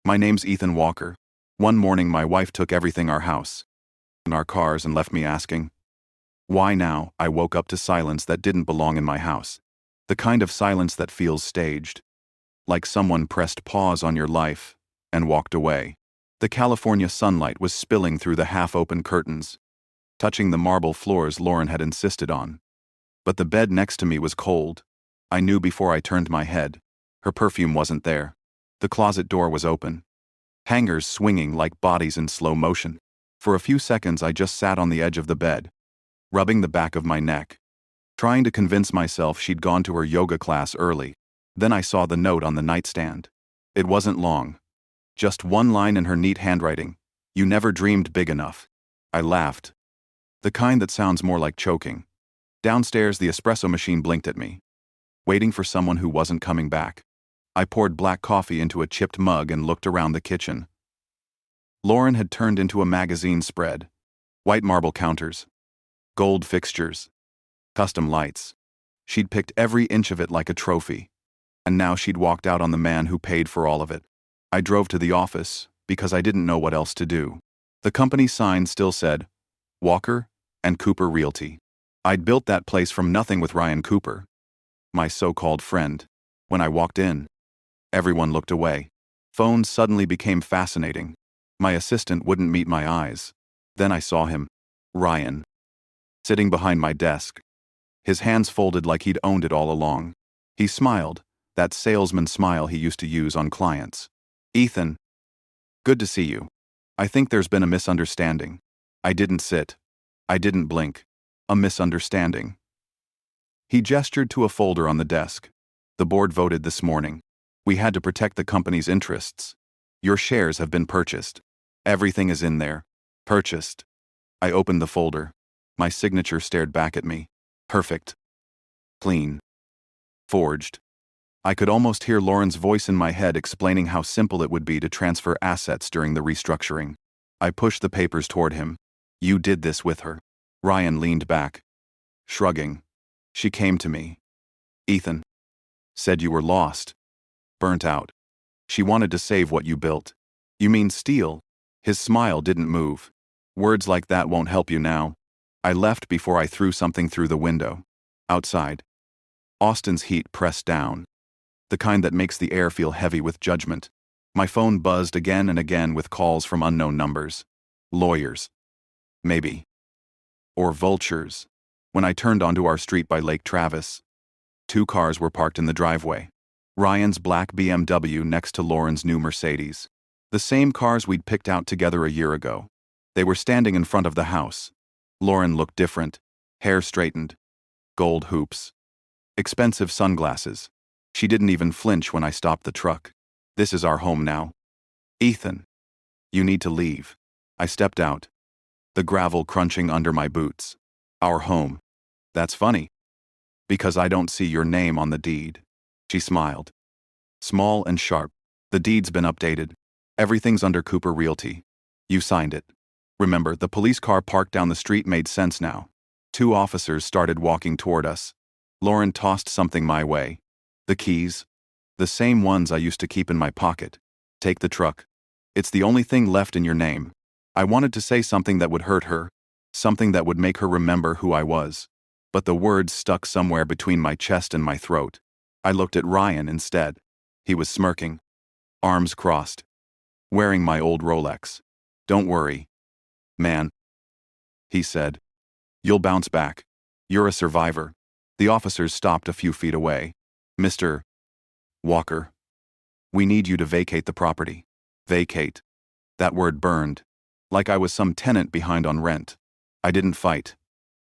My name's Ethan Walker. One morning my wife took everything our house and our cars and left me asking, why now? I woke up to silence that didn't belong in my house. The kind of silence that feels staged. Like someone pressed pause on your life and walked away. The California sunlight was spilling through the half-open curtains, touching the marble floors Lauren had insisted on. But the bed next to me was cold. I knew before I turned my head. Her perfume wasn't there. The closet door was open. Hangers swinging like bodies in slow motion. For a few seconds I just sat on the edge of the bed, rubbing the back of my neck, trying to convince myself she'd gone to her yoga class early. Then I saw the note on the nightstand. It wasn't long. Just one line in her neat handwriting. You never dreamed big enough. I laughed. The kind that sounds more like choking. Downstairs, the espresso machine blinked at me, waiting for someone who wasn't coming back. I poured black coffee into a chipped mug and looked around the kitchen. Lauren had turned into a magazine spread. White marble counters, gold fixtures, custom lights. She'd picked every inch of it like a trophy. And now she'd walked out on the man who paid for all of it. I drove to the office because I didn't know what else to do. The company sign still said, Walker and Cooper Realty. I'd built that place from nothing with Ryan Cooper, my so-called friend. When I walked in, everyone looked away. Phones suddenly became fascinating. My assistant wouldn't meet my eyes. Then I saw him, Ryan, sitting behind my desk. His hands folded like he'd owned it all along. He smiled, that salesman smile he used to use on clients. Ethan, good to see you. I think there's been a misunderstanding. I didn't sit. I didn't blink. A misunderstanding. He gestured to a folder on the desk. The board voted this morning. We had to protect the company's interests. Your shares have been purchased. Everything is in there. Purchased. I opened the folder. My signature stared back at me. Perfect. Clean. Forged. I could almost hear Lauren's voice in my head explaining how simple it would be to transfer assets during the restructuring. I pushed the papers toward him. You did this with her. Ryan leaned back, shrugging. She came to me. Ethan. Said you were lost. Burnt out. She wanted to save what you built. You mean steal? His smile didn't move. Words like that won't help you now. I left before I threw something through the window. Outside. Austin's heat pressed down. The kind that makes the air feel heavy with judgment. My phone buzzed again and again with calls from unknown numbers. Lawyers. Maybe. Or vultures. When I turned onto our street by Lake Travis, 2 cars were parked in the driveway. Ryan's black BMW next to Lauren's new Mercedes. The same cars we'd picked out together a year ago. They were standing in front of the house. Lauren looked different. Hair straightened. Gold hoops. Expensive sunglasses. She didn't even flinch when I stopped the truck. This is our home now. Ethan. You need to leave. I stepped out. The gravel crunching under my boots. Our home. That's funny. Because I don't see your name on the deed. She smiled. Small and sharp. The deed's been updated. Everything's under Cooper Realty. You signed it. Remember, the police car parked down the street made sense now. 2 officers started walking toward us. Lauren tossed something my way. The keys. The same ones I used to keep in my pocket. Take the truck. It's the only thing left in your name. I wanted to say something that would hurt her, something that would make her remember who I was. But the words stuck somewhere between my chest and my throat. I looked at Ryan instead. He was smirking, arms crossed, wearing my old Rolex. Don't worry, man, he said. You'll bounce back. You're a survivor. The officers stopped a few feet away. Mr. Walker, we need you to vacate the property. Vacate. That word burned, like I was some tenant behind on rent. I didn't fight.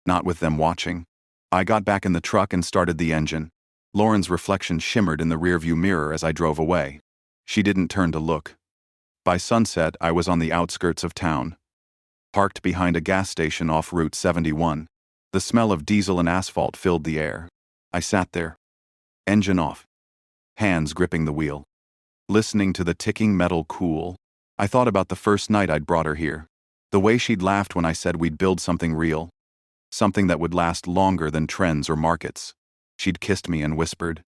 Not with them watching. I got back in the truck and started the engine. Lauren's reflection shimmered in the rearview mirror as I drove away. She didn't turn to look. By sunset, I was on the outskirts of town, parked behind a gas station off Route 71. The smell of diesel and asphalt filled the air. I sat there, engine off, hands gripping the wheel, listening to the ticking metal cool. I thought about the first night I'd brought her here. The way she'd laughed when I said we'd build something real. Something that would last longer than trends or markets. She'd kissed me and whispered,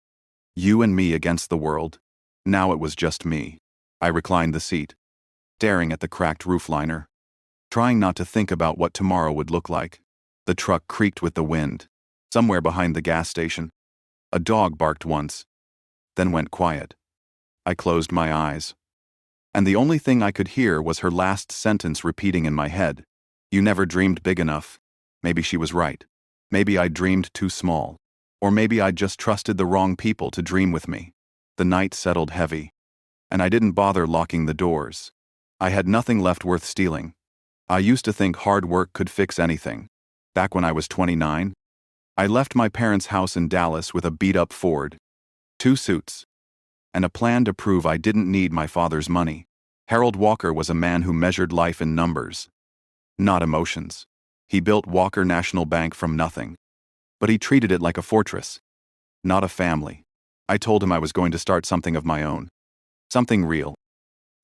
"You and me against the world." Now it was just me. I reclined the seat, staring at the cracked roof liner, trying not to think about what tomorrow would look like. The truck creaked with the wind. Somewhere behind the gas station, a dog barked once, then went quiet. I closed my eyes, and the only thing I could hear was her last sentence repeating in my head. You never dreamed big enough. Maybe she was right. Maybe I dreamed too small. Or maybe I just trusted the wrong people to dream with me. The night settled heavy, and I didn't bother locking the doors. I had nothing left worth stealing. I used to think hard work could fix anything. Back when I was 29, I left my parents' house in Dallas with a beat-up Ford, 2 suits, and a plan to prove I didn't need my father's money. Harold Walker was a man who measured life in numbers, not emotions. He built Walker National Bank from nothing, but he treated it like a fortress, not a family. I told him I was going to start something of my own, something real,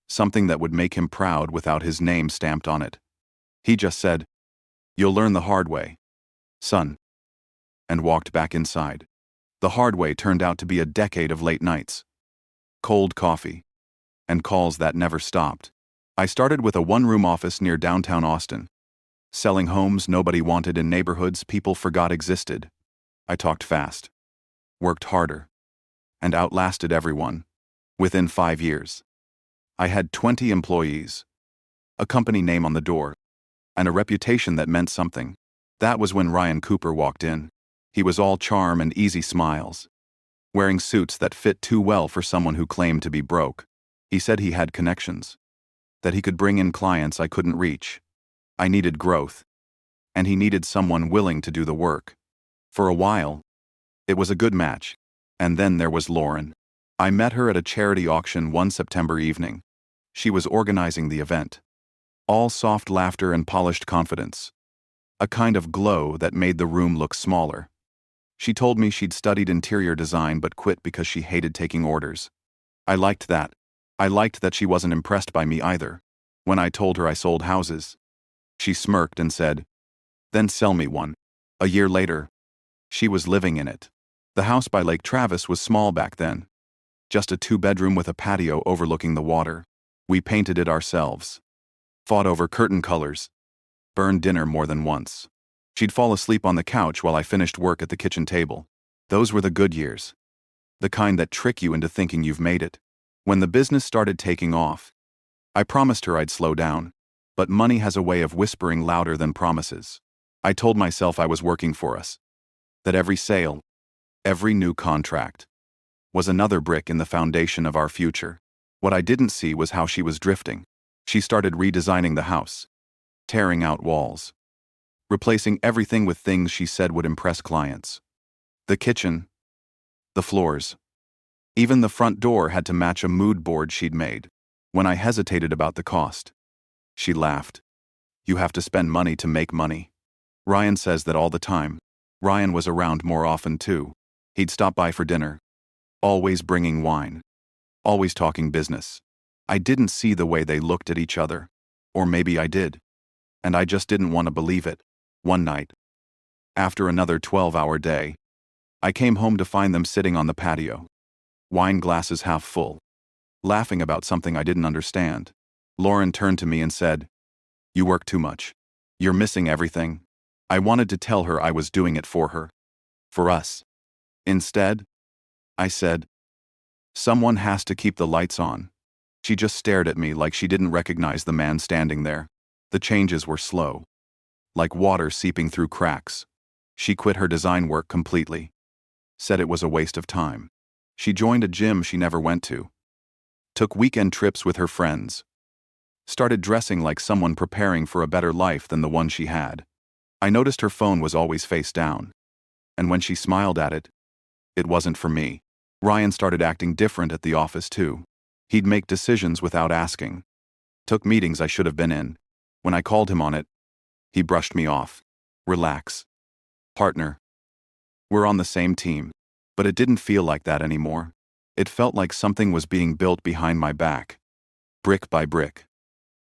something that would make him proud without his name stamped on it. He just said, "You'll learn the hard way, son," and walked back inside. The hard way turned out to be a decade of late nights, cold coffee, and calls that never stopped. I started with a one-room office near downtown Austin, selling homes nobody wanted in neighborhoods people forgot existed. I talked fast, worked harder, and outlasted everyone. Within 5 years, I had 20 employees, a company name on the door, and a reputation that meant something. That was when Ryan Cooper walked in. He was all charm and easy smiles, wearing suits that fit too well for someone who claimed to be broke. He said he had connections, that he could bring in clients I couldn't reach. I needed growth, and he needed someone willing to do the work. For a while, it was a good match, and then there was Lauren. I met her at a charity auction one September evening. She was organizing the event. All soft laughter and polished confidence, a kind of glow that made the room look smaller. She told me she'd studied interior design but quit because she hated taking orders. I liked that. I liked that she wasn't impressed by me either. When I told her I sold houses, she smirked and said, "Then sell me one." A year later, she was living in it. The house by Lake Travis was small back then, just a 2-bedroom with a patio overlooking the water. We painted it ourselves, fought over curtain colors, burned dinner more than once. She'd fall asleep on the couch while I finished work at the kitchen table. Those were the good years, the kind that trick you into thinking you've made it. When the business started taking off, I promised her I'd slow down, but money has a way of whispering louder than promises. I told myself I was working for us, that every sale, every new contract, was another brick in the foundation of our future. What I didn't see was how she was drifting. She started redesigning the house, tearing out walls, replacing everything with things she said would impress clients. The kitchen, the floors, even the front door had to match a mood board she'd made. When I hesitated about the cost, she laughed. "You have to spend money to make money." Ryan says that all the time. Ryan was around more often too. He'd stop by for dinner, always bringing wine, always talking business. I didn't see the way they looked at each other. Or maybe I did, and I just didn't want to believe it. One night, after another 12-hour day, I came home to find them sitting on the patio, wine glasses half full, laughing about something I didn't understand. Lauren turned to me and said, "You work too much. You're missing everything." I wanted to tell her I was doing it for her, for us. Instead, I said, "Someone has to keep the lights on." She just stared at me like she didn't recognize the man standing there. The changes were slow, like water seeping through cracks. She quit her design work completely, said it was a waste of time. She joined a gym she never went to, took weekend trips with her friends, started dressing like someone preparing for a better life than the one she had. I noticed her phone was always face down, and when she smiled at it, it wasn't for me. Ryan started acting different at the office too. He'd make decisions without asking, took meetings I should have been in. When I called him on it, he brushed me off. "Relax, partner. We're on the same team." But it didn't feel like that anymore. It felt like something was being built behind my back, brick by brick,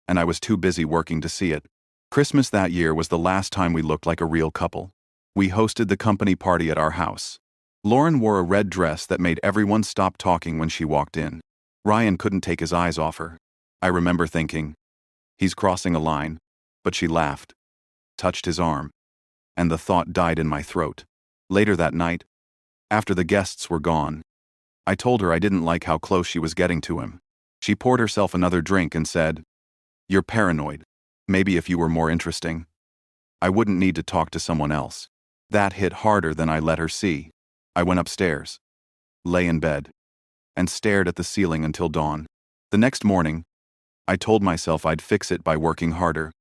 and I was too busy working to see it. Christmas that year was the last time we looked like a real couple. We hosted the company party at our house. Lauren wore a red dress that made everyone stop talking when she walked in. Ryan couldn't take his eyes off her. I remember thinking, he's crossing a line, but she laughed, touched his arm, and the thought died in my throat. Later that night, after the guests were gone, I told her I didn't like how close she was getting to him. She poured herself another drink and said, "You're paranoid. Maybe if you were more interesting, I wouldn't need to talk to someone else." That hit harder than I let her see. I went upstairs, lay in bed, and stared at the ceiling until dawn. The next morning, I told myself I'd fix it by working harder.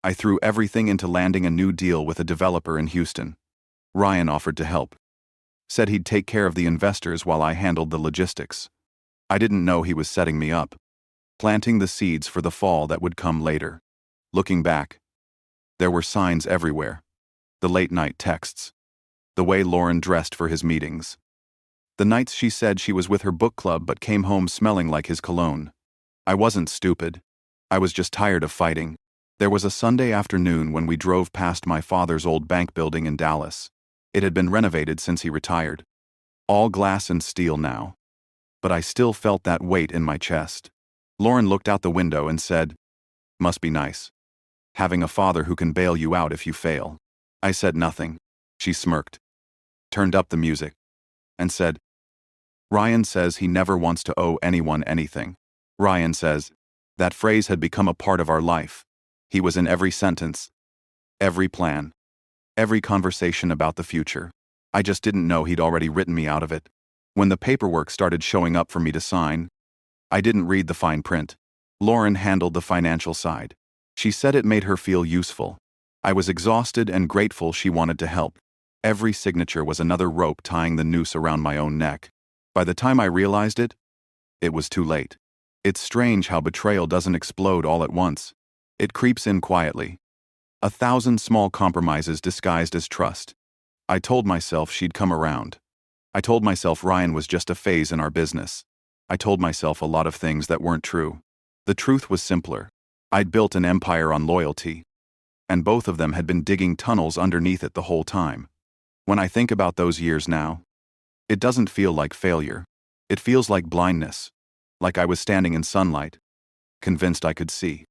I threw everything into landing a new deal with a developer in Houston. Ryan offered to help. Said he'd take care of the investors while I handled the logistics. I didn't know he was setting me up, planting the seeds for the fall that would come later. Looking back, there were signs everywhere. The late-night texts. The way Lauren dressed for his meetings. The nights she said she was with her book club but came home smelling like his cologne. I wasn't stupid. I was just tired of fighting. There was a Sunday afternoon when we drove past my father's old bank building in Dallas. It had been renovated since he retired. All glass and steel now. But I still felt that weight in my chest. Lauren looked out the window and said, "Must be nice, having a father who can bail you out if you fail." I said nothing. She smirked, turned up the music, and said, "Ryan says he never wants to owe anyone anything. Ryan says." That phrase had become a part of our life. He was in every sentence, every plan, every conversation about the future. I just didn't know he'd already written me out of it. When the paperwork started showing up for me to sign, I didn't read the fine print. Lauren handled the financial side. She said it made her feel useful. I was exhausted and grateful she wanted to help. Every signature was another rope tying the noose around my own neck. By the time I realized it, it was too late. It's strange how betrayal doesn't explode all at once. It creeps in quietly. 1,000 small compromises disguised as trust. I told myself she'd come around. I told myself Ryan was just a phase in our business. I told myself a lot of things that weren't true. The truth was simpler. I'd built an empire on loyalty, and both of them had been digging tunnels underneath it the whole time. When I think about those years now, it doesn't feel like failure. It feels like blindness, like I was standing in sunlight, convinced I could see,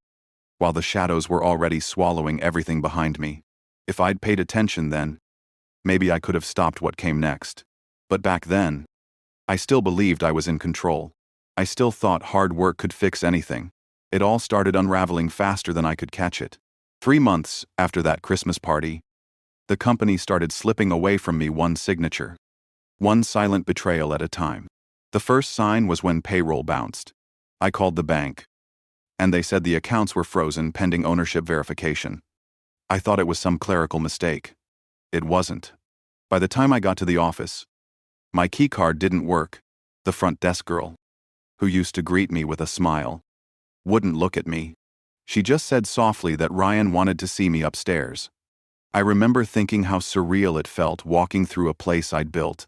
while the shadows were already swallowing everything behind me. If I'd paid attention then, maybe I could have stopped what came next. But back then, I still believed I was in control. I still thought hard work could fix anything. It all started unraveling faster than I could catch it. 3 months after that Christmas party, the company started slipping away from me one signature, one silent betrayal at a time. The first sign was when payroll bounced. I called the bank, and they said the accounts were frozen pending ownership verification. I thought it was some clerical mistake. It wasn't. By the time I got to the office, my keycard didn't work. The front desk girl, who used to greet me with a smile, wouldn't look at me. She just said softly that Ryan wanted to see me upstairs. I remember thinking how surreal it felt walking through a place I'd built,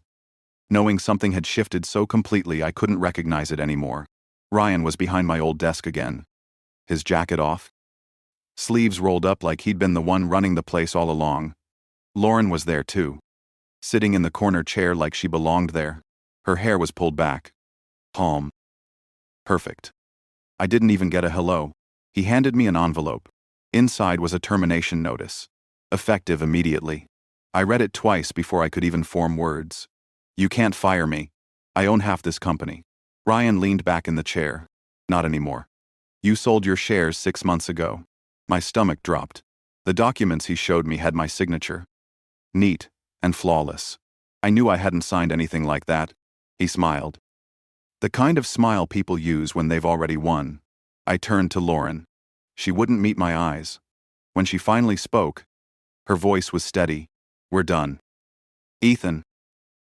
knowing something had shifted so completely I couldn't recognize it anymore. Ryan was behind my old desk again, his jacket off, sleeves rolled up like he'd been the one running the place all along. Lauren was there too, sitting in the corner chair like she belonged there. Her hair was pulled back. Calm. Perfect. I didn't even get a hello. He handed me an envelope. Inside was a termination notice, effective immediately. I read it twice before I could even form words. "You can't fire me. I own half this company." Ryan leaned back in the chair. "Not anymore. You sold your shares 6 months ago." My stomach dropped. The documents he showed me had my signature. Neat and flawless. I knew I hadn't signed anything like that. He smiled. The kind of smile people use when they've already won. I turned to Lauren. She wouldn't meet my eyes. When she finally spoke, her voice was steady. "We're done. Ethan,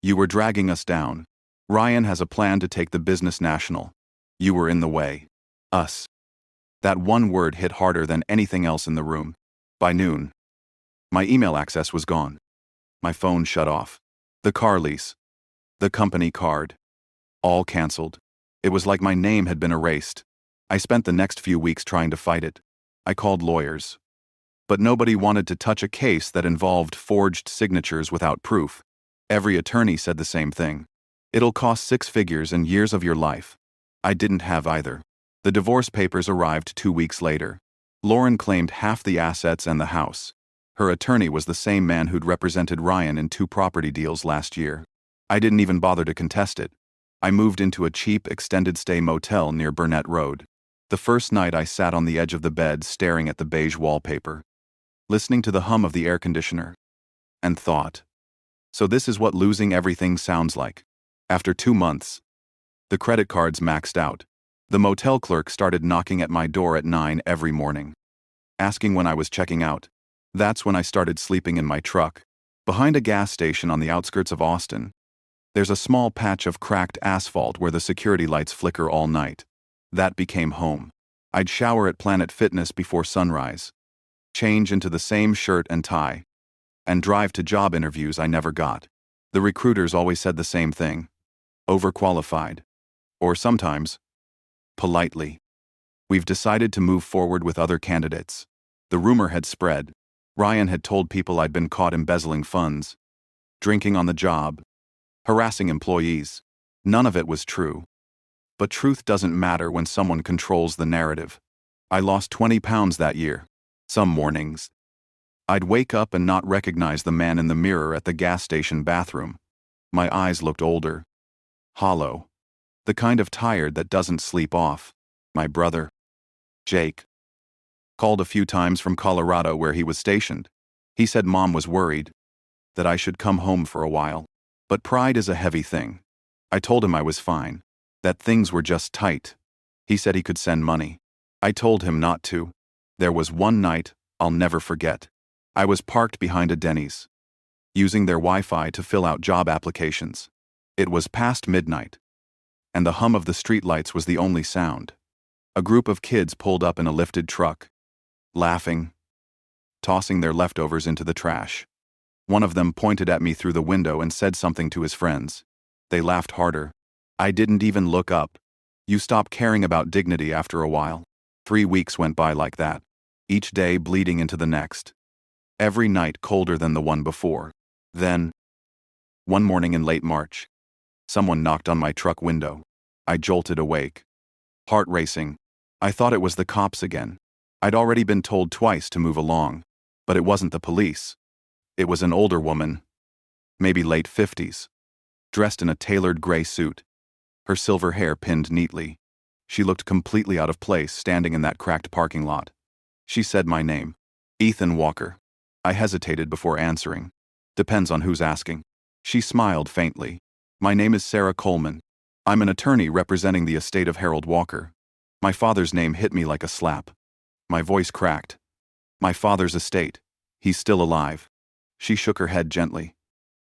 you were dragging us down. Ryan has a plan to take the business national. You were in the way. Us." That one word hit harder than anything else in the room. By noon, my email access was gone. My phone shut off. The car lease, the company card, all canceled. It was like my name had been erased. I spent the next few weeks trying to fight it. I called lawyers, but nobody wanted to touch a case that involved forged signatures without proof. Every attorney said the same thing. "It'll cost 6 figures and years of your life. I didn't have either. The divorce papers arrived 2 weeks later. Lauren claimed half the assets and the house. Her attorney was the same man who'd represented Ryan in 2 property deals last year. I didn't even bother to contest it. I moved into a cheap extended-stay motel near Burnett Road. The first night I sat on the edge of the bed staring at the beige wallpaper, listening to the hum of the air conditioner, and thought, so this is what losing everything sounds like. After 2 months, the credit cards maxed out. The motel clerk started knocking at my door at 9 every morning, asking when I was checking out. That's when I started sleeping in my truck, behind a gas station on the outskirts of Austin. There's a small patch of cracked asphalt where the security lights flicker all night. That became home. I'd shower at Planet Fitness before sunrise, change into the same shirt and tie, and drive to job interviews I never got. The recruiters always said the same thing: overqualified. Or sometimes, politely, we've decided to move forward with other candidates. The rumor had spread. Ryan had told people I'd been caught embezzling funds, drinking on the job, harassing employees. None of it was true. But truth doesn't matter when someone controls the narrative. I lost 20 pounds that year. Some mornings, I'd wake up and not recognize the man in the mirror at the gas station bathroom. My eyes looked older, hollow, the kind of tired that doesn't sleep off. My brother, Jake, called a few times from Colorado where he was stationed. He said Mom was worried, that I should come home for a while. But pride is a heavy thing. I told him I was fine, that things were just tight. He said he could send money. I told him not to. There was one night I'll never forget. I was parked behind a Denny's, using their Wi-Fi to fill out job applications. It was past midnight, and the hum of the streetlights was the only sound. A group of kids pulled up in a lifted truck, laughing, tossing their leftovers into the trash. One of them pointed at me through the window and said something to his friends. They laughed harder. I didn't even look up. You stop caring about dignity after a while. 3 weeks went by like that, each day bleeding into the next. Every night colder than the one before. Then, one morning in late March, someone knocked on my truck window. I jolted awake, heart racing. I thought it was the cops again. I'd already been told twice to move along, but it wasn't the police. It was an older woman, maybe late 50s, dressed in a tailored gray suit, her silver hair pinned neatly. She looked completely out of place standing in that cracked parking lot. She said my name, Ethan Walker. I hesitated before answering. Depends on who's asking. She smiled faintly. My name is Sarah Coleman. I'm an attorney representing the estate of Harold Walker. My father's name hit me like a slap. My voice cracked. My father's estate. He's still alive. She shook her head gently.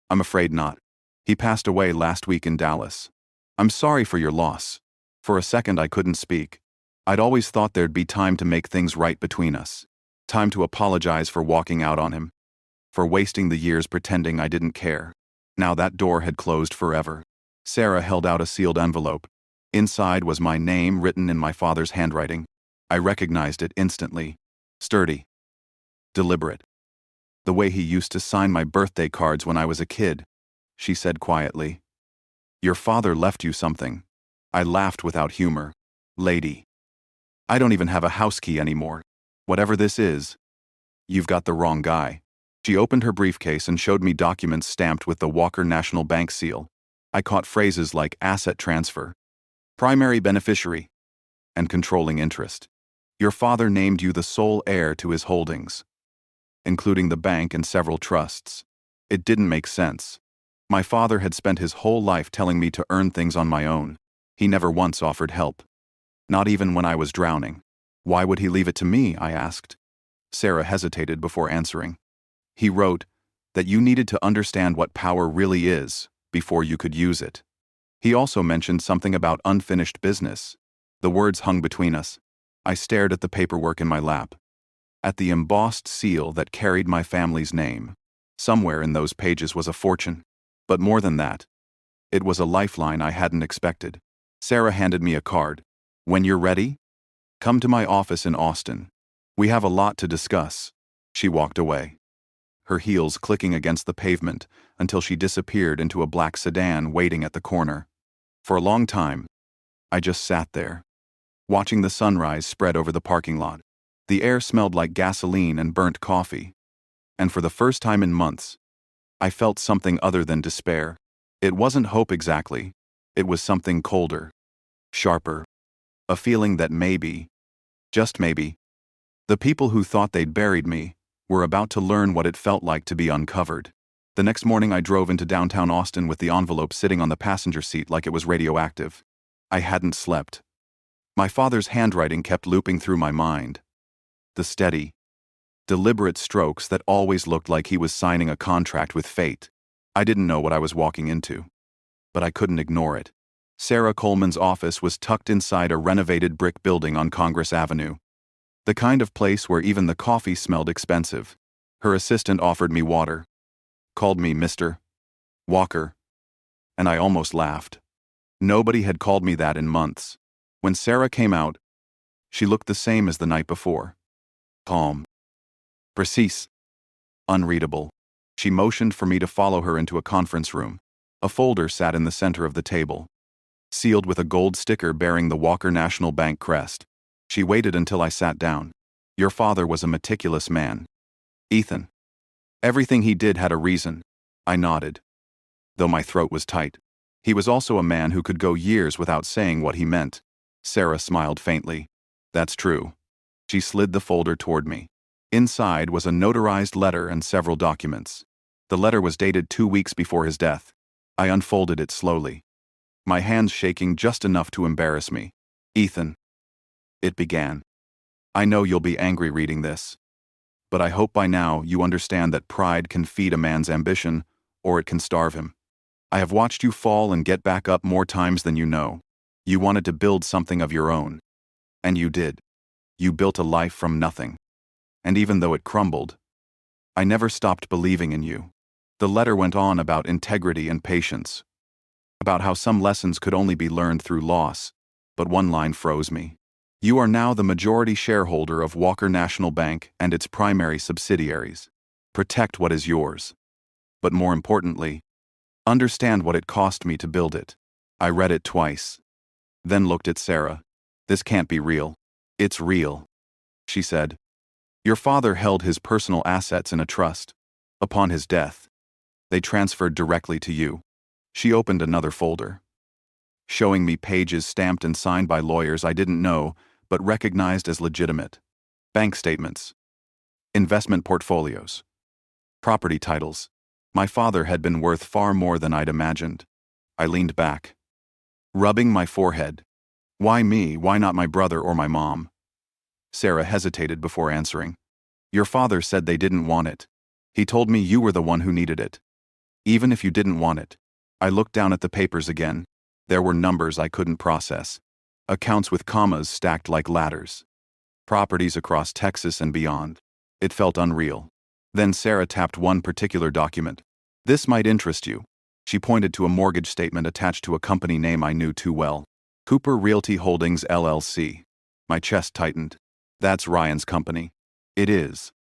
I'm afraid not. He passed away last week in Dallas. I'm sorry for your loss. For a second I couldn't speak. I'd always thought there'd be time to make things right between us. Time to apologize for walking out on him, for wasting the years pretending I didn't care. Now that door had closed forever. Sarah held out a sealed envelope. Inside was my name written in my father's handwriting. I recognized it instantly. Sturdy. Deliberate. The way he used to sign my birthday cards when I was a kid. She said quietly, "Your father left you something." I laughed without humor. "Lady, I don't even have a house key anymore. Whatever this is, you've got the wrong guy." She opened her briefcase and showed me documents stamped with the Walker National Bank seal. I caught phrases like asset transfer, primary beneficiary, and controlling interest. Your father named you the sole heir to his holdings, including the bank and several trusts. It didn't make sense. My father had spent his whole life telling me to earn things on my own. He never once offered help. Not even when I was drowning. Why would he leave it to me? I asked. Sarah hesitated before answering. He wrote that you needed to understand what power really is before you could use it. He also mentioned something about unfinished business. The words hung between us. I stared at the paperwork in my lap, at the embossed seal that carried my family's name. Somewhere in those pages was a fortune. But more than that, it was a lifeline I hadn't expected. Sarah handed me a card. When you're ready, come to my office in Austin. We have a lot to discuss. She walked away, her heels clicking against the pavement until she disappeared into a black sedan waiting at the corner. For a long time, I just sat there, watching the sunrise spread over the parking lot. The air smelled like gasoline and burnt coffee. And for the first time in months, I felt something other than despair. It wasn't hope exactly. It was something colder, sharper. A feeling that maybe, just maybe, the people who thought they'd buried me were about to learn what it felt like to be uncovered. The next morning I drove into downtown Austin with the envelope sitting on the passenger seat like it was radioactive. I hadn't slept. My father's handwriting kept looping through my mind. The steady, deliberate strokes that always looked like he was signing a contract with fate. I didn't know what I was walking into, but I couldn't ignore it. Sarah Coleman's office was tucked inside a renovated brick building on Congress Avenue. The kind of place where even the coffee smelled expensive. Her assistant offered me water, called me Mr. Walker, and I almost laughed. Nobody had called me that in months. When Sarah came out, she looked the same as the night before. Calm. Precise. Unreadable. She motioned for me to follow her into a conference room. A folder sat in the center of the table, sealed with a gold sticker bearing the Walker National Bank crest. She waited until I sat down. Your father was a meticulous man, Ethan. Everything he did had a reason. I nodded, though my throat was tight. He was also a man who could go years without saying what he meant. Sarah smiled faintly. That's true. She slid the folder toward me. Inside was a notarized letter and several documents. The letter was dated 2 weeks before his death. I unfolded it slowly, my hands shaking just enough to embarrass me. Ethan, it began. I know you'll be angry reading this, but I hope by now you understand that pride can feed a man's ambition, or it can starve him. I have watched you fall and get back up more times than you know. You wanted to build something of your own. And you did. You built a life from nothing. And even though it crumbled, I never stopped believing in you. The letter went on about integrity and patience, about how some lessons could only be learned through loss, but one line froze me. You are now the majority shareholder of Walker National Bank and its primary subsidiaries. Protect what is yours. But more importantly, understand what it cost me to build it. I read it twice, then looked at Sarah. This can't be real. It's real, she said. Your father held his personal assets in a trust. Upon his death, they transferred directly to you. She opened another folder, showing me pages stamped and signed by lawyers I didn't know, but recognized as legitimate. Bank statements, investment portfolios, property titles. My father had been worth far more than I'd imagined. I leaned back, rubbing my forehead. Why me? Why not my brother or my mom? Sarah hesitated before answering. Your father said they didn't want it. He told me you were the one who needed it. Even if you didn't want it. I looked down at the papers again. There were numbers I couldn't process. Accounts with commas stacked like ladders. Properties across Texas and beyond. It felt unreal. Then Sarah tapped one particular document. This might interest you. She pointed to a mortgage statement attached to a company name I knew too well. Cooper Realty Holdings LLC. My chest tightened. That's Ryan's company. It is.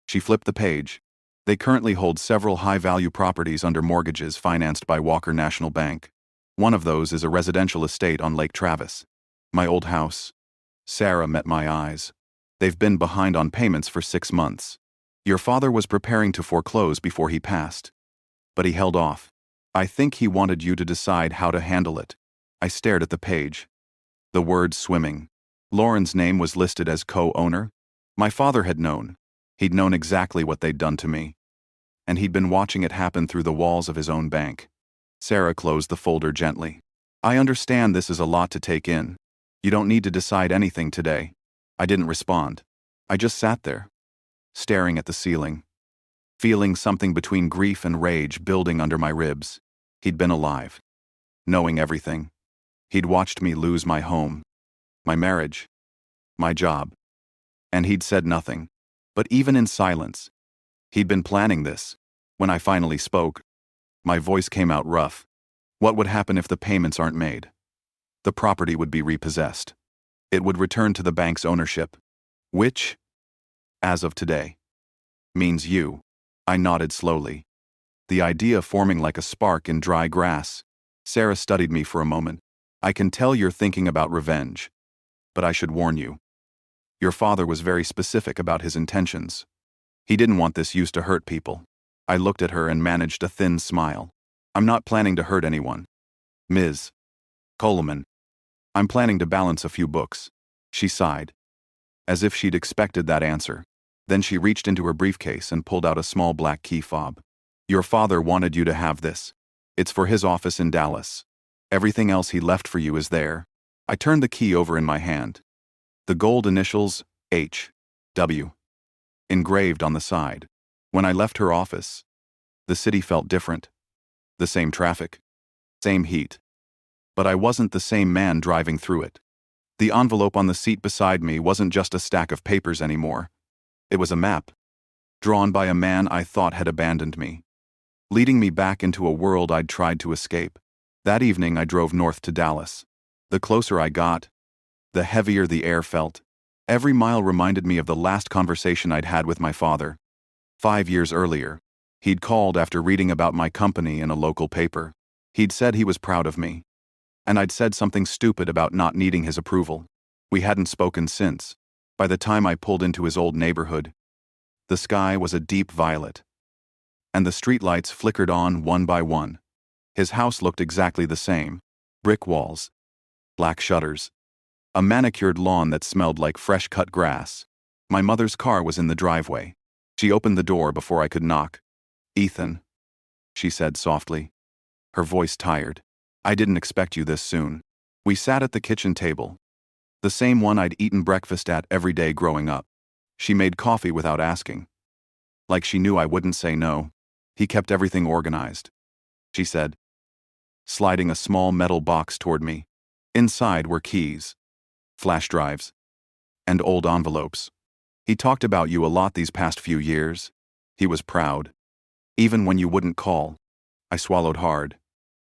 She flipped the page. They currently hold several high-value properties under mortgages financed by Walker National Bank. One of those is a residential estate on Lake Travis. My old house. Sarah met my eyes. They've been behind on payments for 6 months. Your father was preparing to foreclose before he passed. But he held off. I think he wanted you to decide how to handle it. I stared at the page. The words swimming. Lauren's name was listed as co-owner. My father had known. He'd known exactly what they'd done to me. And he'd been watching it happen through the walls of his own bank. Sarah closed the folder gently. I understand this is a lot to take in. You don't need to decide anything today. I didn't respond. I just sat there, staring at the ceiling, feeling something between grief and rage building under my ribs. He'd been alive, knowing everything. He'd watched me lose my home, my marriage, my job. And he'd said nothing. But even in silence, he'd been planning this. When I finally spoke, my voice came out rough. What would happen if the payments aren't made? The property would be repossessed. It would return to the bank's ownership, which, as of today, means you. I nodded slowly, the idea forming like a spark in dry grass. Sarah studied me for a moment. I can tell you're thinking about revenge. But I should warn you. Your father was very specific about his intentions. He didn't want this used to hurt people. I looked at her and managed a thin smile. I'm not planning to hurt anyone. Ms. Coleman. I'm planning to balance a few books. She sighed, as if she'd expected that answer. Then she reached into her briefcase and pulled out a small black key fob. Your father wanted you to have this. It's for his office in Dallas. Everything else he left for you is there. I turned the key over in my hand. The gold initials, H. W. engraved on the side. When I left her office, the city felt different. The same traffic. Same heat. But I wasn't the same man driving through it. The envelope on the seat beside me wasn't just a stack of papers anymore. It was a map, drawn by a man I thought had abandoned me, leading me back into a world I'd tried to escape. That evening I drove north to Dallas. The closer I got, the heavier the air felt. Every mile reminded me of the last conversation I'd had with my father. 5 years earlier, he'd called after reading about my company in a local paper. He'd said he was proud of me. And I'd said something stupid about not needing his approval. We hadn't spoken since. By the time I pulled into his old neighborhood, the sky was a deep violet, and the streetlights flickered on one by one. His house looked exactly the same. Brick walls, black shutters, a manicured lawn that smelled like fresh-cut grass. My mother's car was in the driveway. She opened the door before I could knock. Ethan, she said softly, her voice tired. I didn't expect you this soon. We sat at the kitchen table, the same one I'd eaten breakfast at every day growing up. She made coffee without asking. Like she knew I wouldn't say no. He kept everything organized, she said, sliding a small metal box toward me. Inside were keys, flash drives, and old envelopes. He talked about you a lot these past few years. He was proud. Even when you wouldn't call. I swallowed hard.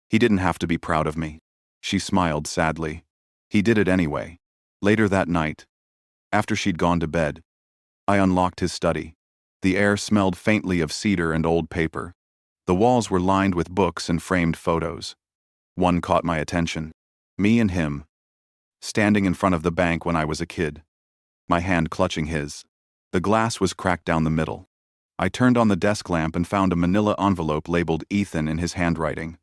He didn't have to be proud of me. She smiled sadly. He did it anyway. Later that night, after she'd gone to bed, I unlocked his study. The air smelled faintly of cedar and old paper. The walls were lined with books and framed photos. One caught my attention. Me and him, standing in front of the bank when I was a kid, my hand clutching his. The glass was cracked down the middle. I turned on the desk lamp and found a manila envelope labeled Ethan in his handwriting.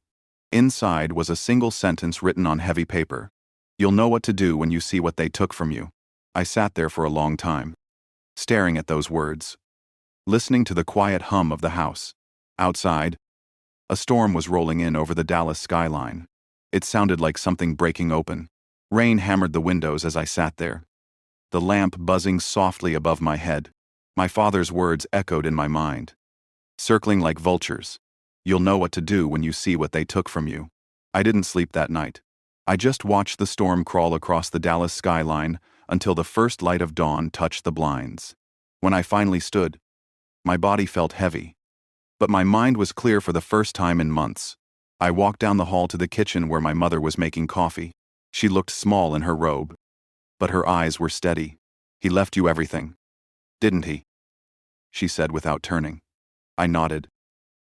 Inside was a single sentence written on heavy paper. You'll know what to do when you see what they took from you. I sat there for a long time, staring at those words, listening to the quiet hum of the house. Outside, a storm was rolling in over the Dallas skyline. It sounded like something breaking open. Rain hammered the windows as I sat there, the lamp buzzing softly above my head. My father's words echoed in my mind, circling like vultures. You'll know what to do when you see what they took from you. I didn't sleep that night. I just watched the storm crawl across the Dallas skyline until the first light of dawn touched the blinds. When I finally stood, my body felt heavy, but my mind was clear for the first time in months. I walked down the hall to the kitchen where my mother was making coffee. She looked small in her robe, but her eyes were steady. He left you everything, didn't he? She said without turning. I nodded.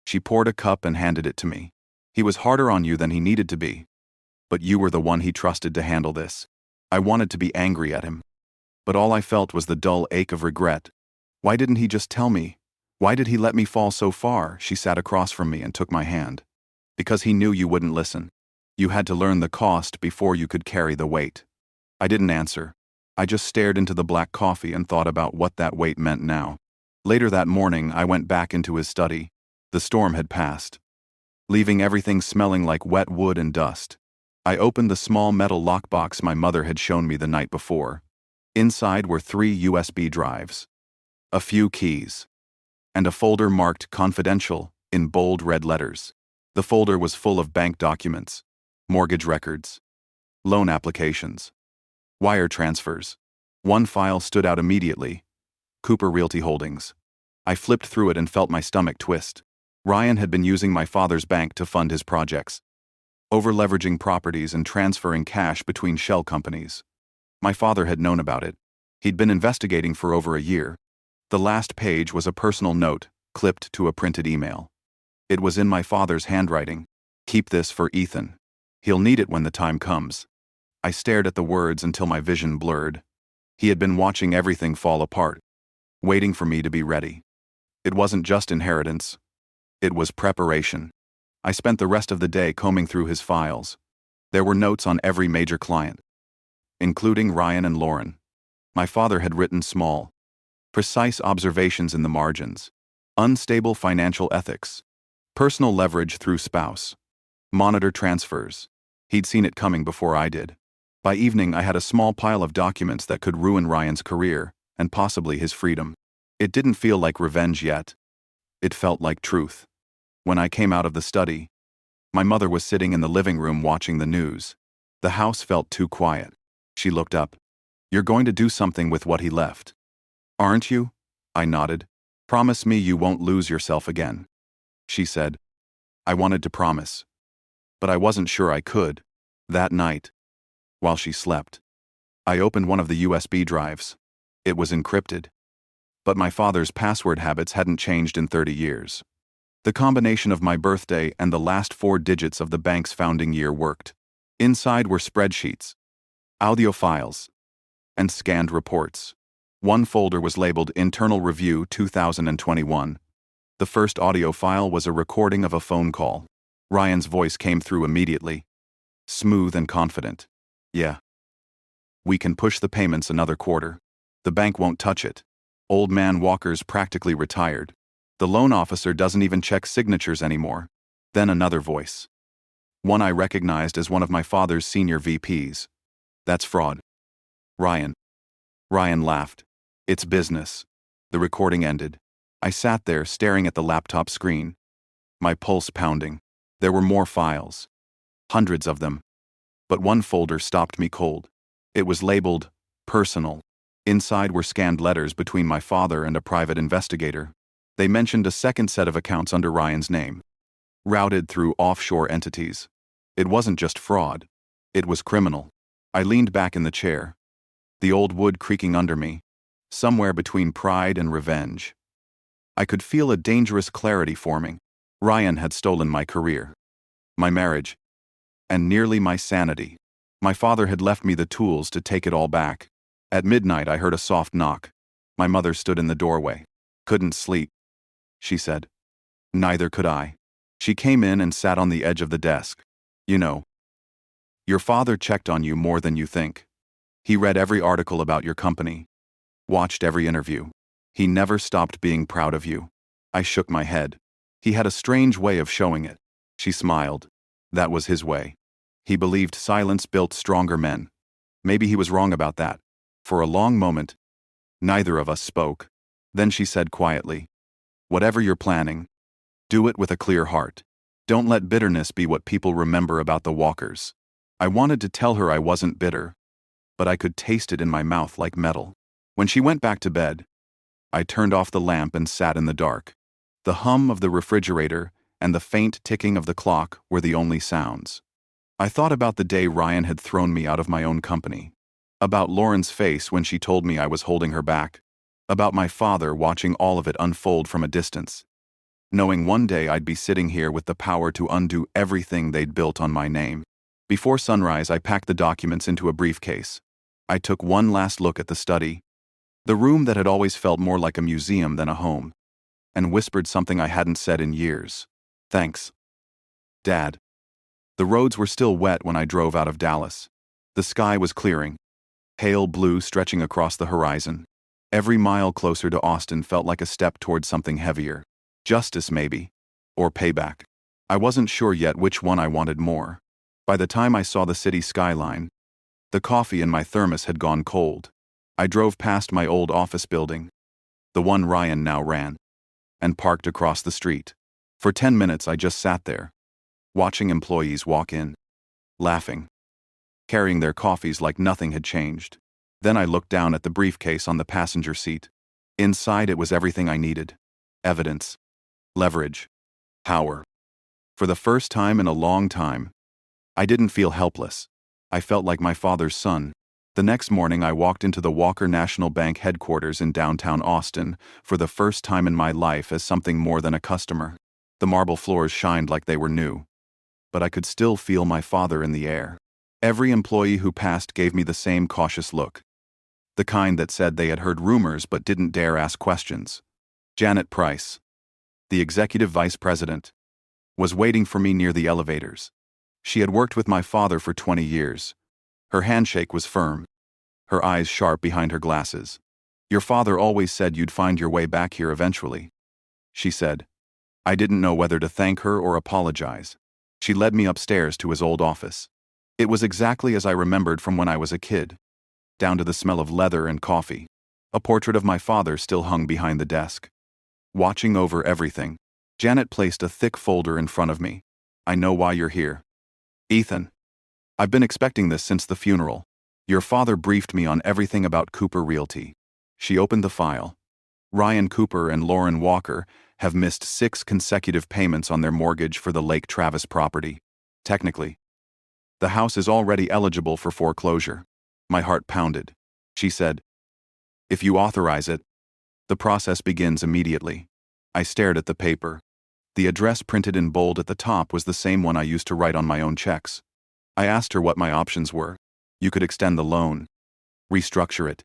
She poured a cup and handed it to me. He was harder on you than he needed to be, but you were the one he trusted to handle this. I wanted to be angry at him, but all I felt was the dull ache of regret. Why didn't he just tell me? Why did he let me fall so far? She sat across from me and took my hand. Because he knew you wouldn't listen. You had to learn the cost before you could carry the weight. I didn't answer. I just stared into the black coffee and thought about what that weight meant now. Later that morning, I went back into his study. The storm had passed, leaving everything smelling like wet wood and dust. I opened the small metal lockbox my mother had shown me the night before. Inside were 3 USB drives, a few keys, and a folder marked confidential in bold red letters. The folder was full of bank documents, mortgage records, loan applications, wire transfers. One file stood out immediately: Cooper Realty Holdings. I flipped through it and felt my stomach twist. Ryan had been using my father's bank to fund his projects, over-leveraging properties and transferring cash between shell companies. My father had known about it. He'd been investigating for over a year. The last page was a personal note, clipped to a printed email. It was in my father's handwriting. Keep this for Ethan. He'll need it when the time comes. I stared at the words until my vision blurred. He had been watching everything fall apart, waiting for me to be ready. It wasn't just inheritance. It was preparation. I spent the rest of the day combing through his files. There were notes on every major client, including Ryan and Lauren. My father had written small, precise observations in the margins. Unstable financial ethics. Personal leverage through spouse. Monitor transfers. He'd seen it coming before I did. By evening, I had a small pile of documents that could ruin Ryan's career, and possibly his freedom. It didn't feel like revenge yet. It felt like truth. When I came out of the study, my mother was sitting in the living room watching the news. The house felt too quiet. She looked up. "You're going to do something with what he left, aren't you?" I nodded. "Promise me you won't lose yourself again," she said. I wanted to promise, but I wasn't sure I could. That night, while she slept, I opened one of the USB drives. It was encrypted, but my father's password habits hadn't changed in 30 years. The combination of my birthday and the last 4 digits of the bank's founding year worked. Inside were spreadsheets, audio files, and scanned reports. One folder was labeled Internal Review 2021. The first audio file was a recording of a phone call. Ryan's voice came through immediately, smooth and confident. "Yeah. We can push the payments another quarter. The bank won't touch it. Old man Walker's practically retired. The loan officer doesn't even check signatures anymore." Then another voice. One I recognized as one of my father's senior VPs. "That's fraud." Ryan. Ryan laughed. "It's business." The recording ended. I sat there staring at the laptop screen, my pulse pounding. There were more files. Hundreds of them. But one folder stopped me cold. It was labeled Personal. Inside were scanned letters between my father and a private investigator. They mentioned a second set of accounts under Ryan's name, routed through offshore entities. It wasn't just fraud. It was criminal. I leaned back in the chair, the old wood creaking under me, somewhere between pride and revenge. I could feel a dangerous clarity forming. Ryan had stolen my career, my marriage, and nearly my sanity. My father had left me the tools to take it all back. At midnight, I heard a soft knock. My mother stood in the doorway. "Couldn't sleep," she said. Neither could I. She came in and sat on the edge of the desk. "You know, your father checked on you more than you think. He read every article about your company, watched every interview. He never stopped being proud of you." I shook my head. "He had a strange way of showing it." She smiled. "That was his way. He believed silence built stronger men. Maybe he was wrong about that." For a long moment, neither of us spoke. Then she said quietly, "Whatever you're planning, do it with a clear heart. Don't let bitterness be what people remember about the Walkers." I wanted to tell her I wasn't bitter, but I could taste it in my mouth like metal. When she went back to bed, I turned off the lamp and sat in the dark. The hum of the refrigerator and the faint ticking of the clock were the only sounds. I thought about the day Ryan had thrown me out of my own company, about Lauren's face when she told me I was holding her back, about my father watching all of it unfold from a distance, knowing one day I'd be sitting here with the power to undo everything they'd built on my name. Before sunrise, I packed the documents into a briefcase. I took one last look at the study, the room that had always felt more like a museum than a home, and whispered something I hadn't said in years. "Thanks, Dad." The roads were still wet when I drove out of Dallas. The sky was clearing, pale blue stretching across the horizon. Every mile closer to Austin felt like a step toward something heavier. Justice, maybe, or payback. I wasn't sure yet which one I wanted more. By the time I saw the city skyline, the coffee in my thermos had gone cold. I drove past my old office building, the one Ryan now ran, and parked across the street. For 10 minutes I just sat there, watching employees walk in, laughing, carrying their coffees like nothing had changed. Then I looked down at the briefcase on the passenger seat. Inside it was everything I needed. Evidence, leverage, power. For the first time in a long time, I didn't feel helpless. I felt like my father's son. The next morning I walked into the Walker National Bank headquarters in downtown Austin for the first time in my life as something more than a customer. The marble floors shined like they were new, but I could still feel my father in the air. Every employee who passed gave me the same cautious look. The kind that said they had heard rumors but didn't dare ask questions. Janet Price, the executive vice president, was waiting for me near the elevators. She had worked with my father for 20 years. Her handshake was firm, her eyes sharp behind her glasses. "Your father always said you'd find your way back here eventually," she said. I didn't know whether to thank her or apologize. She led me upstairs to his old office. It was exactly as I remembered from when I was a kid, down to the smell of leather and coffee. A portrait of my father still hung behind the desk. Watching over everything, Janet placed a thick folder in front of me. "I know why you're here, Ethan. I've been expecting this since the funeral. Your father briefed me on everything about Cooper Realty." She opened the file. "Ryan Cooper and Lauren Walker have missed 6 consecutive payments on their mortgage for the Lake Travis property. Technically, the house is already eligible for foreclosure." My heart pounded. She said, "If you authorize it, the process begins immediately." I stared at the paper. The address printed in bold at the top was the same one I used to write on my own checks. I asked her what my options were. "You could extend the loan, restructure it,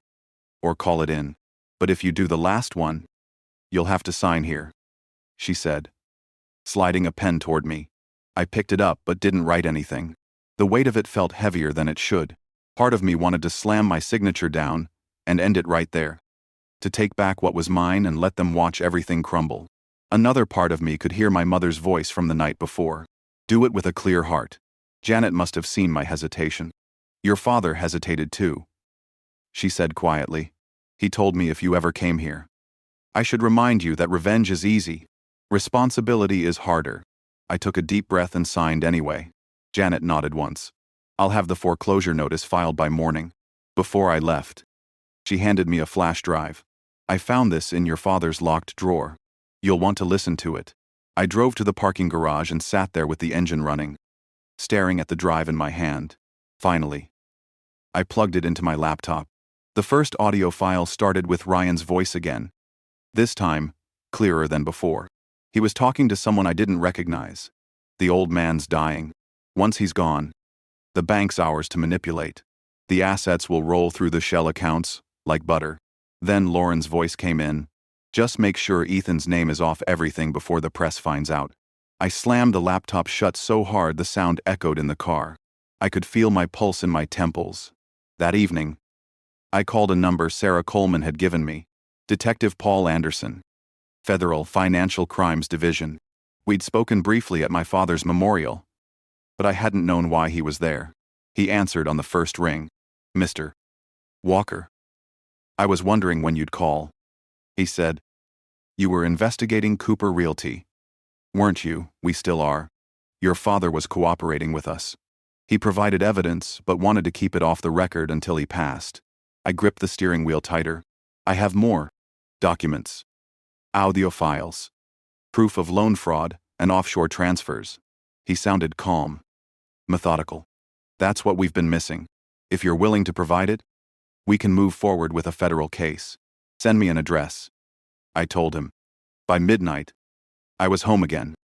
or call it in. But if you do the last one, you'll have to sign here," she said, sliding a pen toward me. I picked it up but didn't write anything. The weight of it felt heavier than it should. Part of me wanted to slam my signature down and end it right there, to take back what was mine and let them watch everything crumble. Another part of me could hear my mother's voice from the night before. "Do it with a clear heart." Janet must have seen my hesitation. "Your father hesitated too," she said quietly. "He told me if you ever came here, I should remind you that revenge is easy. Responsibility is harder." I took a deep breath and signed anyway. Janet nodded once. "I'll have the foreclosure notice filed by morning." Before I left, she handed me a flash drive. "I found this in your father's locked drawer. You'll want to listen to it." I drove to the parking garage and sat there with the engine running, staring at the drive in my hand. Finally, I plugged it into my laptop. The first audio file started with Ryan's voice again. This time, clearer than before. He was talking to someone I didn't recognize. "The old man's dying. Once he's gone, the bank's ours to manipulate. The assets will roll through the shell accounts like butter." Then Lauren's voice came in. "Just make sure Ethan's name is off everything before the press finds out." I slammed the laptop shut so hard the sound echoed in the car. I could feel my pulse in my temples. That evening, I called a number Sarah Coleman had given me. Detective Paul Anderson, Federal Financial Crimes Division. We'd spoken briefly at my father's memorial, but I hadn't known why he was there. He answered on the first ring. "Mr. Walker, I was wondering when you'd call," he said. "You were investigating Cooper Realty, weren't you?" "We still are. Your father was cooperating with us. He provided evidence but wanted to keep it off the record until he passed." I gripped the steering wheel tighter. "I have more documents, audio files, proof of loan fraud and offshore transfers." He sounded calm, methodical. "That's what we've been missing. If you're willing to provide it, we can move forward with a federal case. Send me an address," I told him. By midnight, I was home again,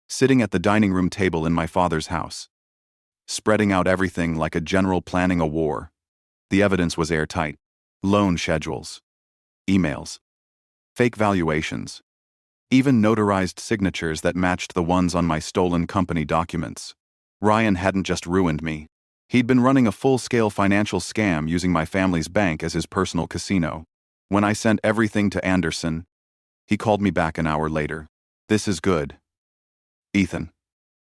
sitting at the dining room table in my father's house, spreading out everything like a general planning a war. The evidence was airtight. Loan schedules, emails, fake valuations, even notarized signatures that matched the ones on my stolen company documents. Ryan hadn't just ruined me. He'd been running a full-scale financial scam using my family's bank as his personal casino. When I sent everything to Anderson, he called me back an hour later. "This is good, Ethan.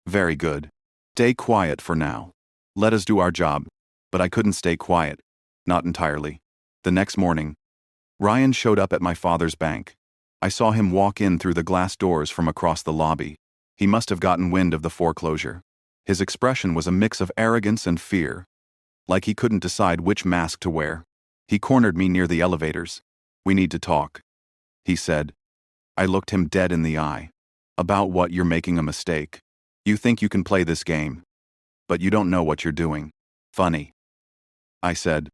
Very good. Stay quiet for now. Let us do our job." But I couldn't stay quiet. Not entirely. The next morning, Ryan showed up at my father's bank. I saw him walk in through the glass doors from across the lobby. He must have gotten wind of the foreclosure. His expression was a mix of arrogance and fear, like he couldn't decide which mask to wear. He cornered me near the elevators. "We need to talk," he said. I looked him dead in the eye. "About what? You're making a mistake. You think you can play this game, but you don't know what you're doing." "Funny," I said.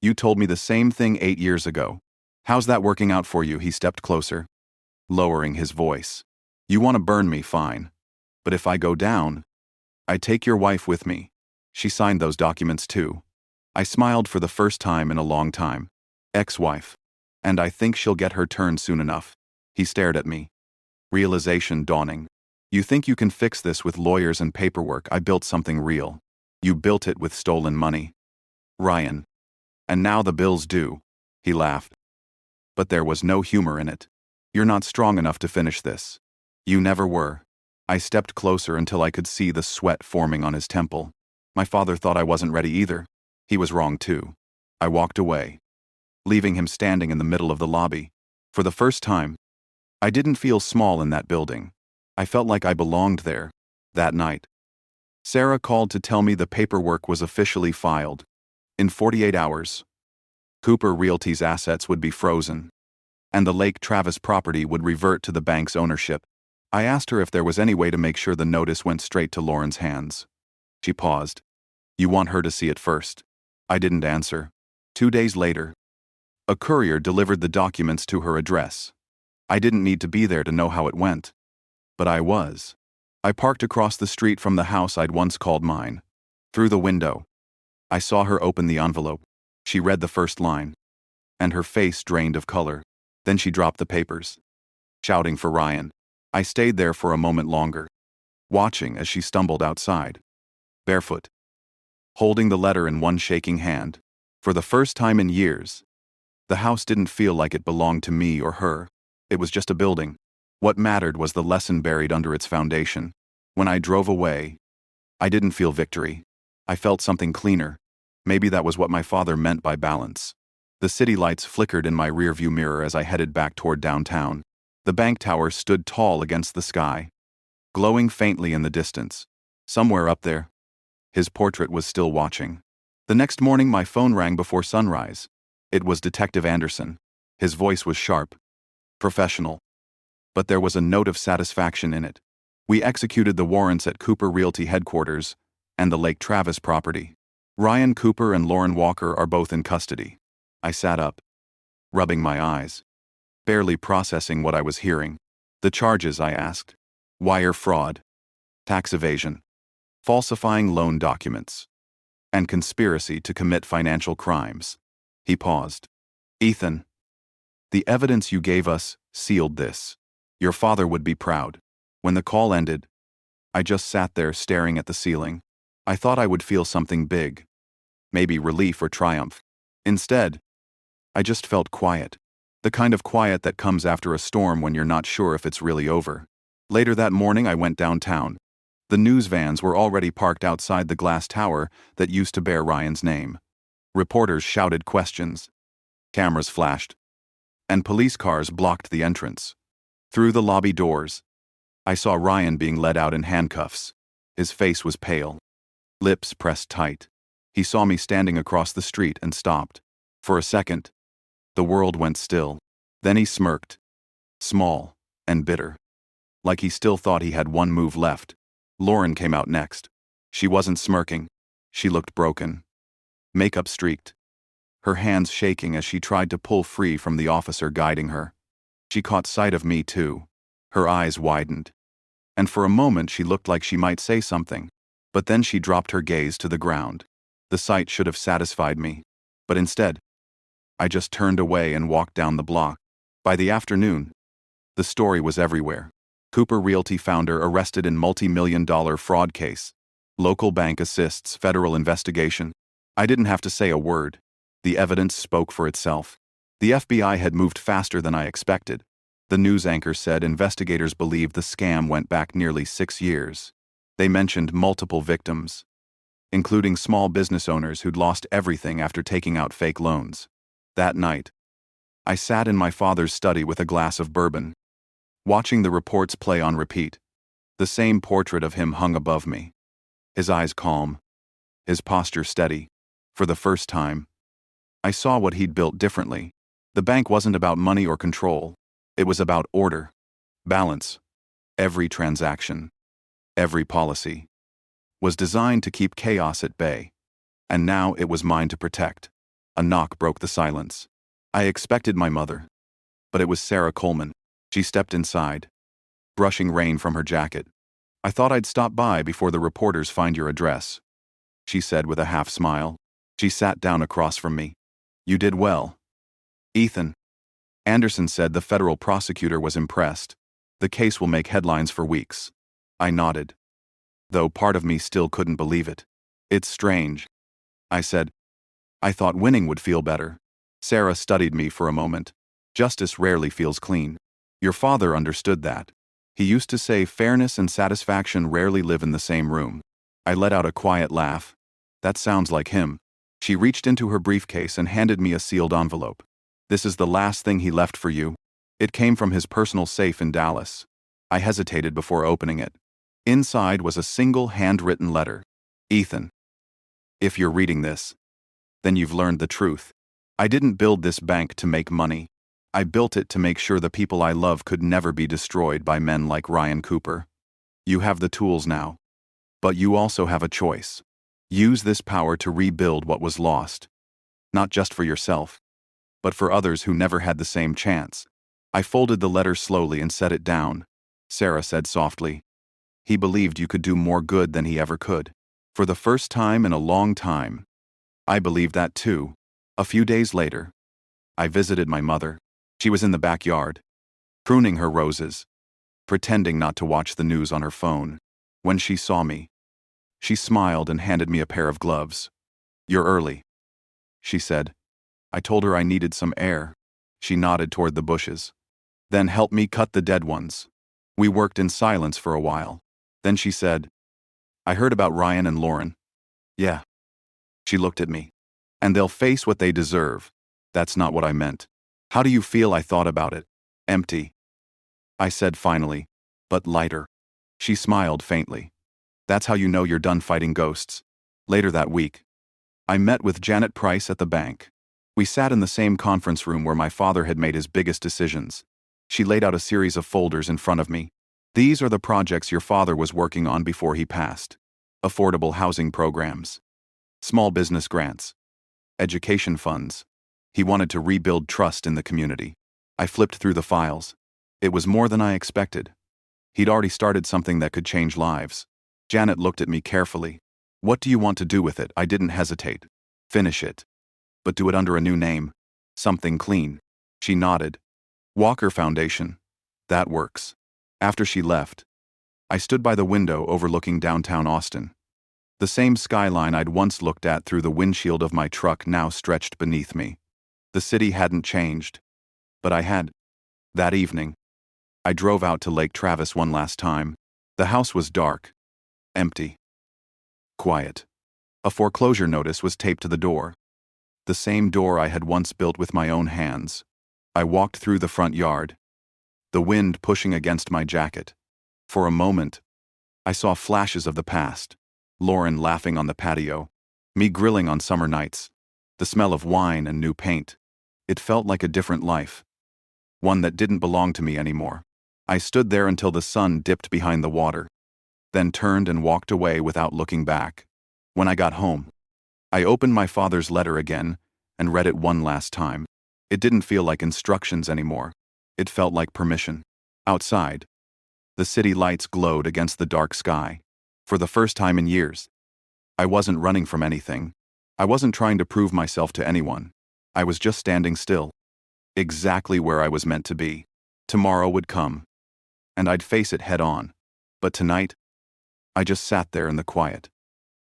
"You told me the same thing 8 years ago. How's that working out for you?" He stepped closer, lowering his voice. "You want to burn me, fine. But if I go down, I take your wife with me." She signed those documents too. I smiled for the first time in a long time. Ex-wife. And I think she'll get her turn soon enough. He stared at me. Realization dawning. You think you can fix this with lawyers and paperwork? I built something real. You built it with stolen money. Ryan. And now the bill's due. He laughed. But there was no humor in it. You're not strong enough to finish this. You never were. I stepped closer until I could see the sweat forming on his temple. My father thought I wasn't ready either. He was wrong too. I walked away, leaving him standing in the middle of the lobby. For the first time, I didn't feel small in that building. I felt like I belonged there. That night, Sarah called to tell me the paperwork was officially filed. In 48 hours, Cooper Realty's assets would be frozen, and the Lake Travis property would revert to the bank's ownership. I asked her if there was any way to make sure the notice went straight to Lauren's hands. She paused. You want her to see it first? I didn't answer. 2 days later, a courier delivered the documents to her address. I didn't need to be there to know how it went. But I was. I parked across the street from the house I'd once called mine. Through the window, I saw her open the envelope. She read the first line, and her face drained of color. Then she dropped the papers, shouting for Ryan. I stayed there for a moment longer, watching as she stumbled outside, barefoot, holding the letter in one shaking hand. For the first time in years, the house didn't feel like it belonged to me or her. It was just a building. What mattered was the lesson buried under its foundation. When I drove away, I didn't feel victory. I felt something cleaner. Maybe that was what my father meant by balance. The city lights flickered in my rearview mirror as I headed back toward downtown. The bank tower stood tall against the sky, glowing faintly in the distance. Somewhere up there, his portrait was still watching. The next morning my phone rang before sunrise. It was Detective Anderson. His voice was sharp, professional, but there was a note of satisfaction in it. We executed the warrants at Cooper Realty headquarters and the Lake Travis property. Ryan Cooper and Lauren Walker are both in custody. I sat up, rubbing my eyes, barely processing what I was hearing. The charges, I asked. Wire fraud, tax evasion, falsifying loan documents, and conspiracy to commit financial crimes. He paused. Ethan, the evidence you gave us sealed this. Your father would be proud. When the call ended, I just sat there staring at the ceiling. I thought I would feel something big, maybe relief or triumph. Instead, I just felt quiet. The kind of quiet that comes after a storm when you're not sure if it's really over. Later that morning I went downtown. The news vans were already parked outside the glass tower that used to bear Ryan's name. Reporters shouted questions. Cameras flashed, and police cars blocked the entrance. Through the lobby doors, I saw Ryan being led out in handcuffs. His face was pale, lips pressed tight. He saw me standing across the street and stopped. For a second, the world went still. Then he smirked, small and bitter, like he still thought he had one move left. Lauren came out next. She wasn't smirking. She looked broken, makeup streaked, her hands shaking as she tried to pull free from the officer guiding her. She caught sight of me too. Her eyes widened, and for a moment she looked like she might say something. But then she dropped her gaze to the ground. The sight should have satisfied me, but instead, I just turned away and walked down the block. By the afternoon, the story was everywhere. Cooper Realty founder arrested in multi-million-dollar fraud case. Local bank assists federal investigation. I didn't have to say a word. The evidence spoke for itself. The FBI had moved faster than I expected. The news anchor said investigators believed the scam went back nearly 6 years. They mentioned multiple victims, including small business owners who'd lost everything after taking out fake loans. That night, I sat in my father's study with a glass of bourbon, watching the reports play on repeat. The same portrait of him hung above me, his eyes calm, his posture steady. For the first time, I saw what he'd built differently. The bank wasn't about money or control. It was about order, balance. Every transaction, every policy, was designed to keep chaos at bay. And now it was mine to protect. A knock broke the silence. I expected my mother, but it was Sarah Coleman. She stepped inside, brushing rain from her jacket. I thought I'd stop by before the reporters find your address. she said with a half smile. She sat down across from me. You did well, Ethan. Anderson said the federal prosecutor was impressed. The case will make headlines for weeks. I nodded, though part of me still couldn't believe it. It's strange, I said. I thought winning would feel better. Sarah studied me for a moment. Justice rarely feels clean. Your father understood that. He used to say fairness and satisfaction rarely live in the same room. I let out a quiet laugh. That sounds like him. She reached into her briefcase and handed me a sealed envelope. This is the last thing he left for you. It came from his personal safe in Dallas. I hesitated before opening it. Inside was a single handwritten letter. Ethan, if you're reading this, then you've learned the truth. I didn't build this bank to make money. I built it to make sure the people I love could never be destroyed by men like Ryan Cooper. You have the tools now. But you also have a choice. Use this power to rebuild what was lost. Not just for yourself, but for others who never had the same chance. I folded the letter slowly and set it down. Sarah said softly, he believed you could do more good than he ever could. For the first time in a long time. I believed that too. A few days later, I visited my mother. She was in the backyard, pruning her roses, pretending not to watch the news on her phone. When she saw me, she smiled and handed me a pair of gloves. You're early, she said. I told her I needed some air. She nodded toward the bushes. Then help me cut the dead ones. We worked in silence for a while. Then she said, I heard about Ryan and Lauren. Yeah. She looked at me. And they'll face what they deserve. That's not what I meant. How do you feel? I thought about it. Empty, I said finally, but lighter. She smiled faintly. That's how you know you're done fighting ghosts. Later that week, I met with Janet Price at the bank. We sat in the same conference room where my father had made his biggest decisions. She laid out a series of folders in front of me. These are the projects your father was working on before he passed. Affordable housing programs, small business grants, education funds. He wanted to rebuild trust in the community. I flipped through the files. It was more than I expected. He'd already started something that could change lives. Janet looked at me carefully. What do you want to do with it? I didn't hesitate. Finish it. But do it under a new name. Something clean. She nodded. Walker Foundation. That works. After she left, I stood by the window overlooking downtown Austin. The same skyline I'd once looked at through the windshield of my truck now stretched beneath me. The city hadn't changed. But I had. That evening, I drove out to Lake Travis one last time. The house was dark, empty, quiet. A foreclosure notice was taped to the door. The same door I had once built with my own hands. I walked through the front yard, the wind pushing against my jacket. For a moment, I saw flashes of the past. Lauren laughing on the patio, me grilling on summer nights, the smell of wine and new paint. It felt like a different life, one that didn't belong to me anymore. I stood there until the sun dipped behind the water, then turned and walked away without looking back. When I got home, I opened my father's letter again and read it one last time. It didn't feel like instructions anymore. It felt like permission. Outside, the city lights glowed against the dark sky. For the first time in years, I wasn't running from anything. I wasn't trying to prove myself to anyone. I was just standing still, exactly where I was meant to be. Tomorrow would come, and I'd face it head on. But tonight, I just sat there in the quiet,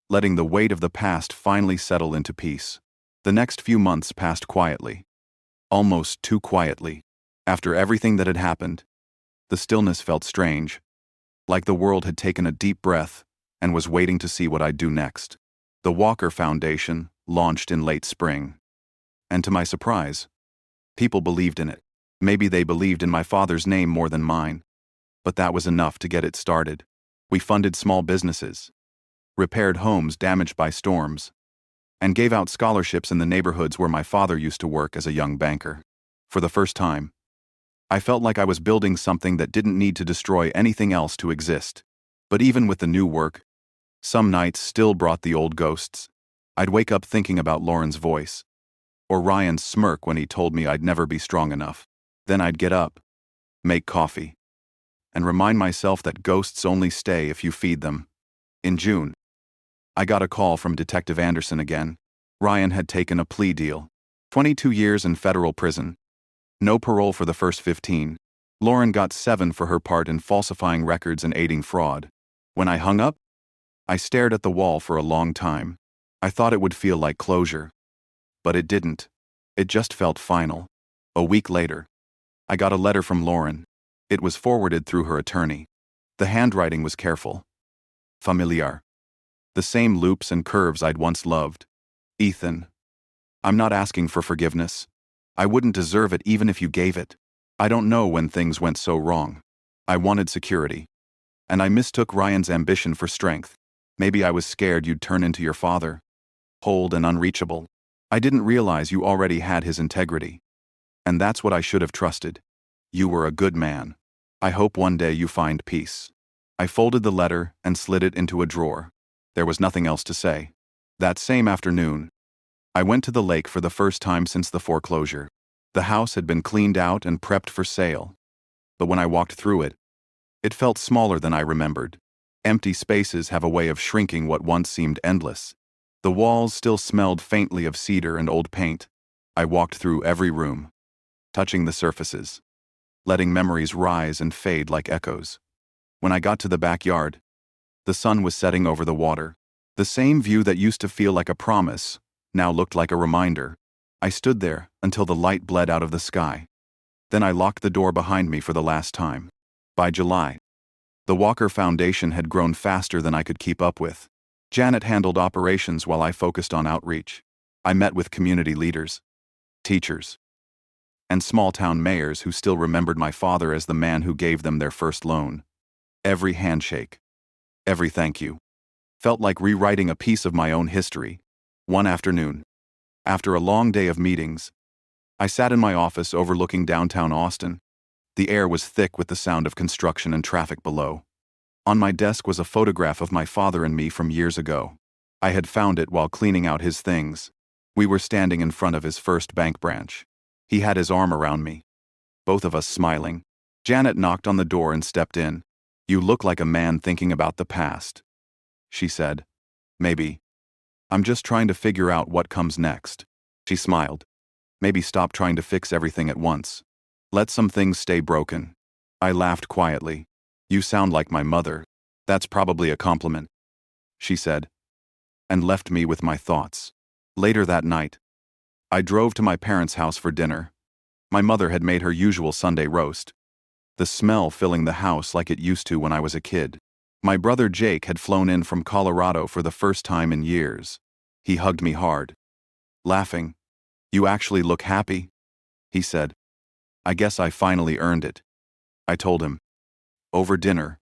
letting the weight of the past finally settle into peace. The next few months passed quietly, almost too quietly. After everything that had happened, the stillness felt strange, like the world had taken a deep breath and was waiting to see what I'd do next. The Walker Foundation launched in late spring. And to my surprise, people believed in it. Maybe they believed in my father's name more than mine. But that was enough to get it started. We funded small businesses, repaired homes damaged by storms, and gave out scholarships in the neighborhoods where my father used to work as a young banker. For the first time, I felt like I was building something that didn't need to destroy anything else to exist. But even with the new work, some nights still brought the old ghosts. I'd wake up thinking about Lauren's voice, or Ryan's smirk when he told me I'd never be strong enough. Then I'd get up, make coffee, and remind myself that ghosts only stay if you feed them. In June, I got a call from Detective Anderson again. Ryan had taken a plea deal. 22 years in federal prison. No parole for the first 15. Lauren got 7 for her part in falsifying records and aiding fraud. When I hung up, I stared at the wall for a long time. I thought it would feel like closure. But it didn't. It just felt final. A week later, I got a letter from Lauren. It was forwarded through her attorney. The handwriting was careful. Familiar. The same loops and curves I'd once loved. Ethan, I'm not asking for forgiveness. I wouldn't deserve it even if you gave it. I don't know when things went so wrong. I wanted security. And I mistook Ryan's ambition for strength. Maybe I was scared you'd turn into your father. Cold and unreachable. I didn't realize you already had his integrity. And that's what I should have trusted. You were a good man. I hope one day you find peace. I folded the letter and slid it into a drawer. There was nothing else to say. That same afternoon, I went to the lake for the first time since the foreclosure. The house had been cleaned out and prepped for sale. But when I walked through it, it felt smaller than I remembered. Empty spaces have a way of shrinking what once seemed endless. The walls still smelled faintly of cedar and old paint. I walked through every room, touching the surfaces, letting memories rise and fade like echoes. When I got to the backyard, the sun was setting over the water. The same view that used to feel like a promise now looked like a reminder. I stood there until the light bled out of the sky. Then I locked the door behind me for the last time. By July, the Walker Foundation had grown faster than I could keep up with. Janet handled operations while I focused on outreach. I met with community leaders, teachers, and small-town mayors who still remembered my father as the man who gave them their first loan. Every handshake, every thank you, felt like rewriting a piece of my own history. One afternoon, after a long day of meetings, I sat in my office overlooking downtown Austin. The air was thick with the sound of construction and traffic below. On my desk was a photograph of my father and me from years ago. I had found it while cleaning out his things. We were standing in front of his first bank branch. He had his arm around me, both of us smiling. Janet knocked on the door and stepped in. "You look like a man thinking about the past," she said. "Maybe. I'm just trying to figure out what comes next." She smiled. "Maybe stop trying to fix everything at once. Let some things stay broken." I laughed quietly. "You sound like my mother." "That's probably a compliment," she said, and left me with my thoughts. Later that night, I drove to my parents' house for dinner. My mother had made her usual Sunday roast, the smell filling the house like it used to when I was a kid. My brother Jake had flown in from Colorado for the first time in years. He hugged me hard, laughing. "You actually look happy," he said. "I guess I finally earned it," I told him. Over dinner,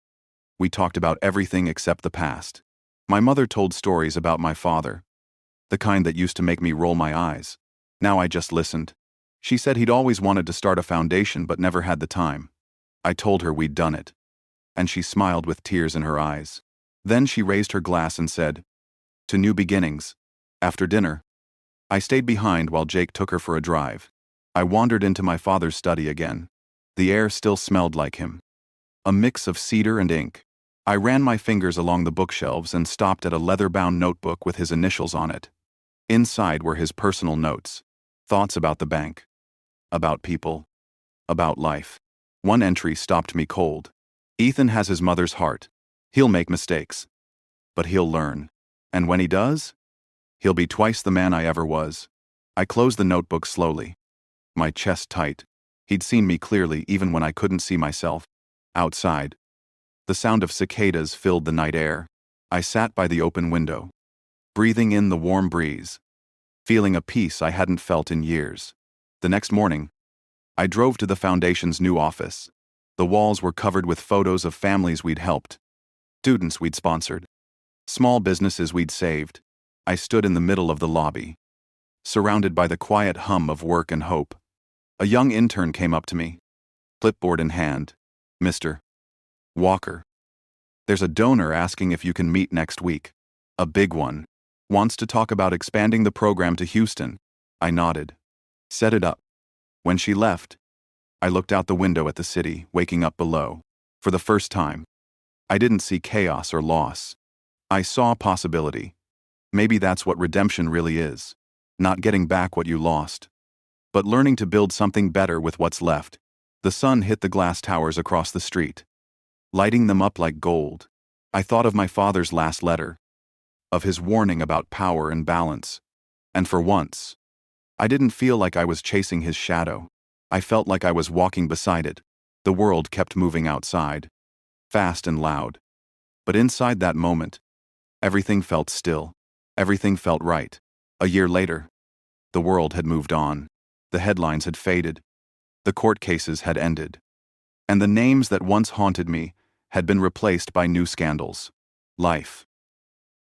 we talked about everything except the past. My mother told stories about my father, the kind that used to make me roll my eyes. Now I just listened. She said he'd always wanted to start a foundation but never had the time. I told her we'd done it, and she smiled with tears in her eyes. Then she raised her glass and said, "To new beginnings." After dinner, I stayed behind while Jake took her for a drive. I wandered into my father's study again. The air still smelled like him, a mix of cedar and ink. I ran my fingers along the bookshelves and stopped at a leather-bound notebook with his initials on it. Inside were his personal notes, thoughts about the bank, about people, about life. One entry stopped me cold. "Ethan has his mother's heart. He'll make mistakes, but he'll learn. And when he does, he'll be twice the man I ever was." I closed the notebook slowly, my chest tight. He'd seen me clearly even when I couldn't see myself. Outside, the sound of cicadas filled the night air. I sat by the open window, breathing in the warm breeze, feeling a peace I hadn't felt in years. The next morning, I drove to the foundation's new office. The walls were covered with photos of families we'd helped, students we'd sponsored, small businesses we'd saved. I stood in the middle of the lobby, surrounded by the quiet hum of work and hope. A young intern came up to me, clipboard in hand. "Mr. Walker, there's a donor asking if you can meet next week. A big one. Wants to talk about expanding the program to Houston." I nodded. "Set it up." When she left, I looked out the window at the city, waking up below. For the first time, I didn't see chaos or loss. I saw possibility. Maybe that's what redemption really is. Not getting back what you lost, but learning to build something better with what's left. The sun hit the glass towers across the street, lighting them up like gold. I thought of my father's last letter, of his warning about power and balance. And for once, I didn't feel like I was chasing his shadow. I felt like I was walking beside it. The world kept moving outside, fast and loud. But inside that moment, everything felt still. Everything felt right. A year later, the world had moved on. The headlines had faded. The court cases had ended. And the names that once haunted me had been replaced by new scandals. Life,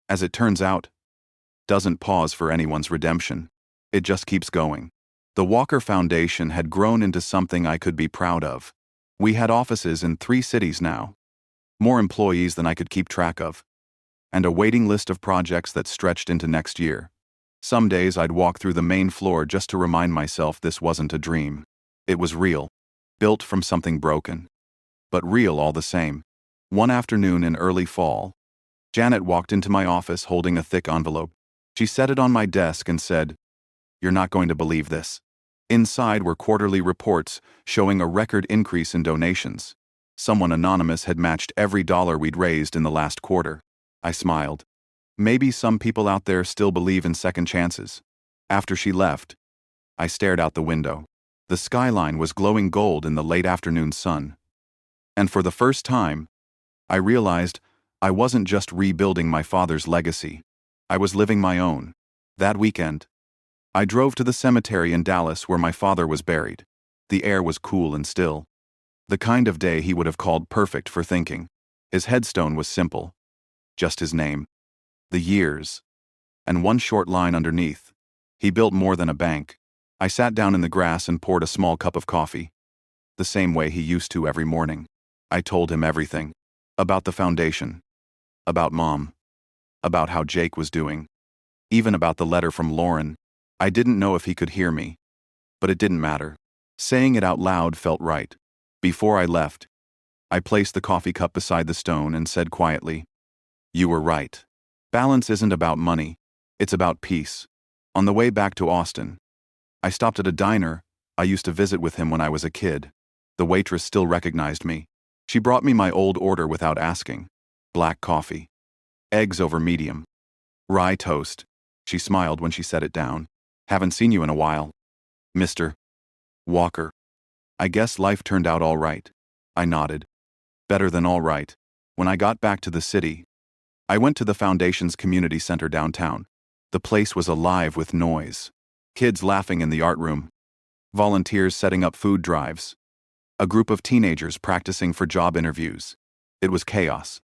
as it turns out, doesn't pause for anyone's redemption. It just keeps going. The Walker Foundation had grown into something I could be proud of. We had offices in 3 cities now, more employees than I could keep track of, and a waiting list of projects that stretched into next year. Some days I'd walk through the main floor just to remind myself this wasn't a dream. It was real, built from something broken, but real all the same. One afternoon in early fall, Janet walked into my office holding a thick envelope. She set it on my desk and said, "You're not going to believe this." Inside were quarterly reports showing a record increase in donations. Someone anonymous had matched every dollar we'd raised in the last quarter. I smiled. Maybe some people out there still believe in second chances. After she left, I stared out the window. The skyline was glowing gold in the late afternoon sun. And for the first time, I realized I wasn't just rebuilding my father's legacy. I was living my own. That weekend, I drove to the cemetery in Dallas where my father was buried. The air was cool and still. The kind of day he would have called perfect for thinking. His headstone was simple. Just his name, the years, and one short line underneath. He built more than a bank. I sat down in the grass and poured a small cup of coffee, the same way he used to every morning. I told him everything. About the foundation. About Mom. About how Jake was doing. Even about the letter from Lauren. I didn't know if he could hear me, but it didn't matter. Saying it out loud felt right. Before I left, I placed the coffee cup beside the stone and said quietly, "You were right. Balance isn't about money. It's about peace." On the way back to Austin, I stopped at a diner I used to visit with him when I was a kid. The waitress still recognized me. She brought me my old order without asking. Black coffee. Eggs over medium. Rye toast. She smiled when she set it down. "Haven't seen you in a while, Mr. Walker." I guess life turned out all right. I nodded. Better than all right. When I got back to the city, I went to the foundation's community center downtown. The place was alive with noise. Kids laughing in the art room. Volunteers setting up food drives. A group of teenagers practicing for job interviews. It was chaos.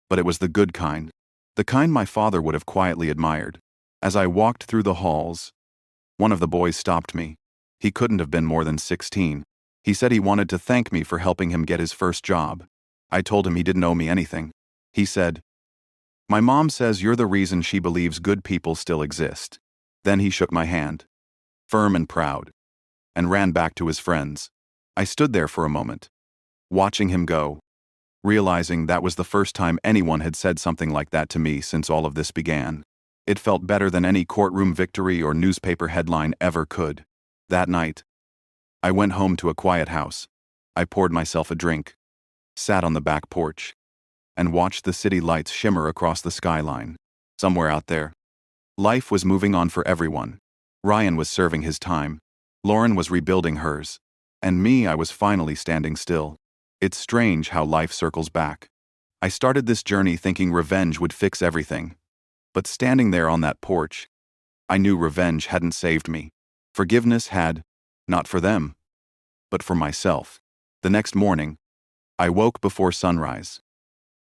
But it was the good kind. The kind my father would have quietly admired. As I walked through the halls, one of the boys stopped me. He couldn't have been more than 16. He said he wanted to thank me for helping him get his first job. I told him he didn't owe me anything. He said, "My mom says you're the reason she believes good people still exist." Then he shook my hand, firm and proud, and ran back to his friends. I stood there for a moment, watching him go, realizing that was the first time anyone had said something like that to me since all of this began. It felt better than any courtroom victory or newspaper headline ever could. That night, I went home to a quiet house. I poured myself a drink, sat on the back porch, and watched the city lights shimmer across the skyline. Somewhere out there, life was moving on for everyone. Ryan was serving his time. Lauren was rebuilding hers. And me, I was finally standing still. It's strange how life circles back. I started this journey thinking revenge would fix everything. But standing there on that porch, I knew revenge hadn't saved me. Forgiveness had, not for them, but for myself. The next morning, I woke before sunrise,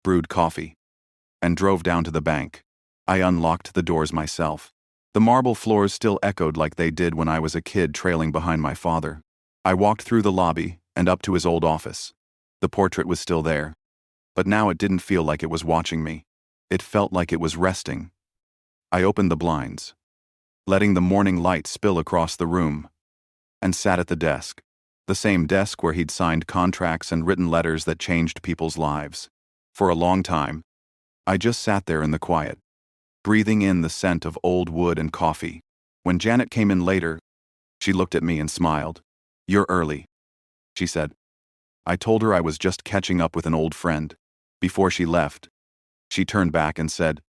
brewed coffee, and drove down to the bank. I unlocked the doors myself. The marble floors still echoed like they did when I was a kid trailing behind my father. I walked through the lobby and up to his old office. The portrait was still there, but now it didn't feel like it was watching me. It felt like it was resting. I opened the blinds, letting the morning light spill across the room, and sat at the desk, the same desk where he'd signed contracts and written letters that changed people's lives. For a long time, I just sat there in the quiet, breathing in the scent of old wood and coffee. When Janet came in later, she looked at me and smiled. "You're early," she said. I told her I was just catching up with an old friend. Before she left, she turned back and said,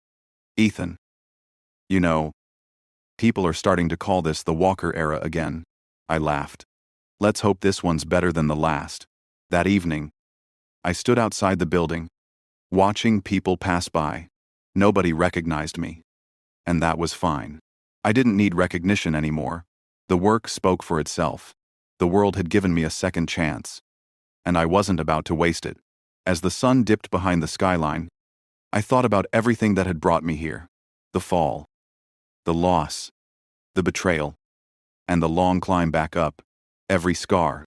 "Ethan, you know, people are starting to call this the Walker era again." I laughed. "Let's hope this one's better than the last." That evening, I stood outside the building, watching people pass by. Nobody recognized me, and that was fine. I didn't need recognition anymore. The work spoke for itself. The world had given me a second chance, and I wasn't about to waste it. As the sun dipped behind the skyline, I thought about everything that had brought me here. The fall, the loss, the betrayal, and the long climb back up. Every scar,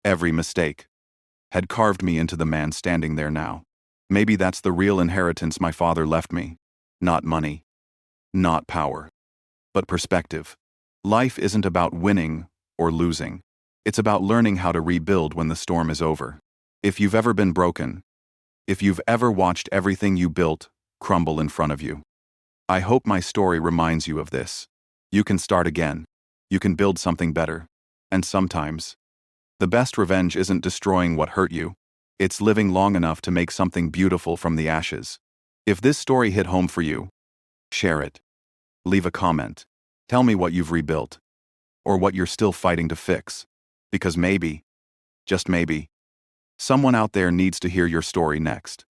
every mistake, had carved me into the man standing there now. Maybe that's the real inheritance my father left me. Not money, not power, but perspective. Life isn't about winning or losing. It's about learning how to rebuild when the storm is over. If you've ever been broken, if you've ever watched everything you built crumble in front of you, I hope my story reminds you of this. You can start again. You can build something better. And sometimes, the best revenge isn't destroying what hurt you. It's living long enough to make something beautiful from the ashes. If this story hit home for you, share it. Leave a comment. Tell me what you've rebuilt, or what you're still fighting to fix. Because maybe, just maybe, someone out there needs to hear your story next.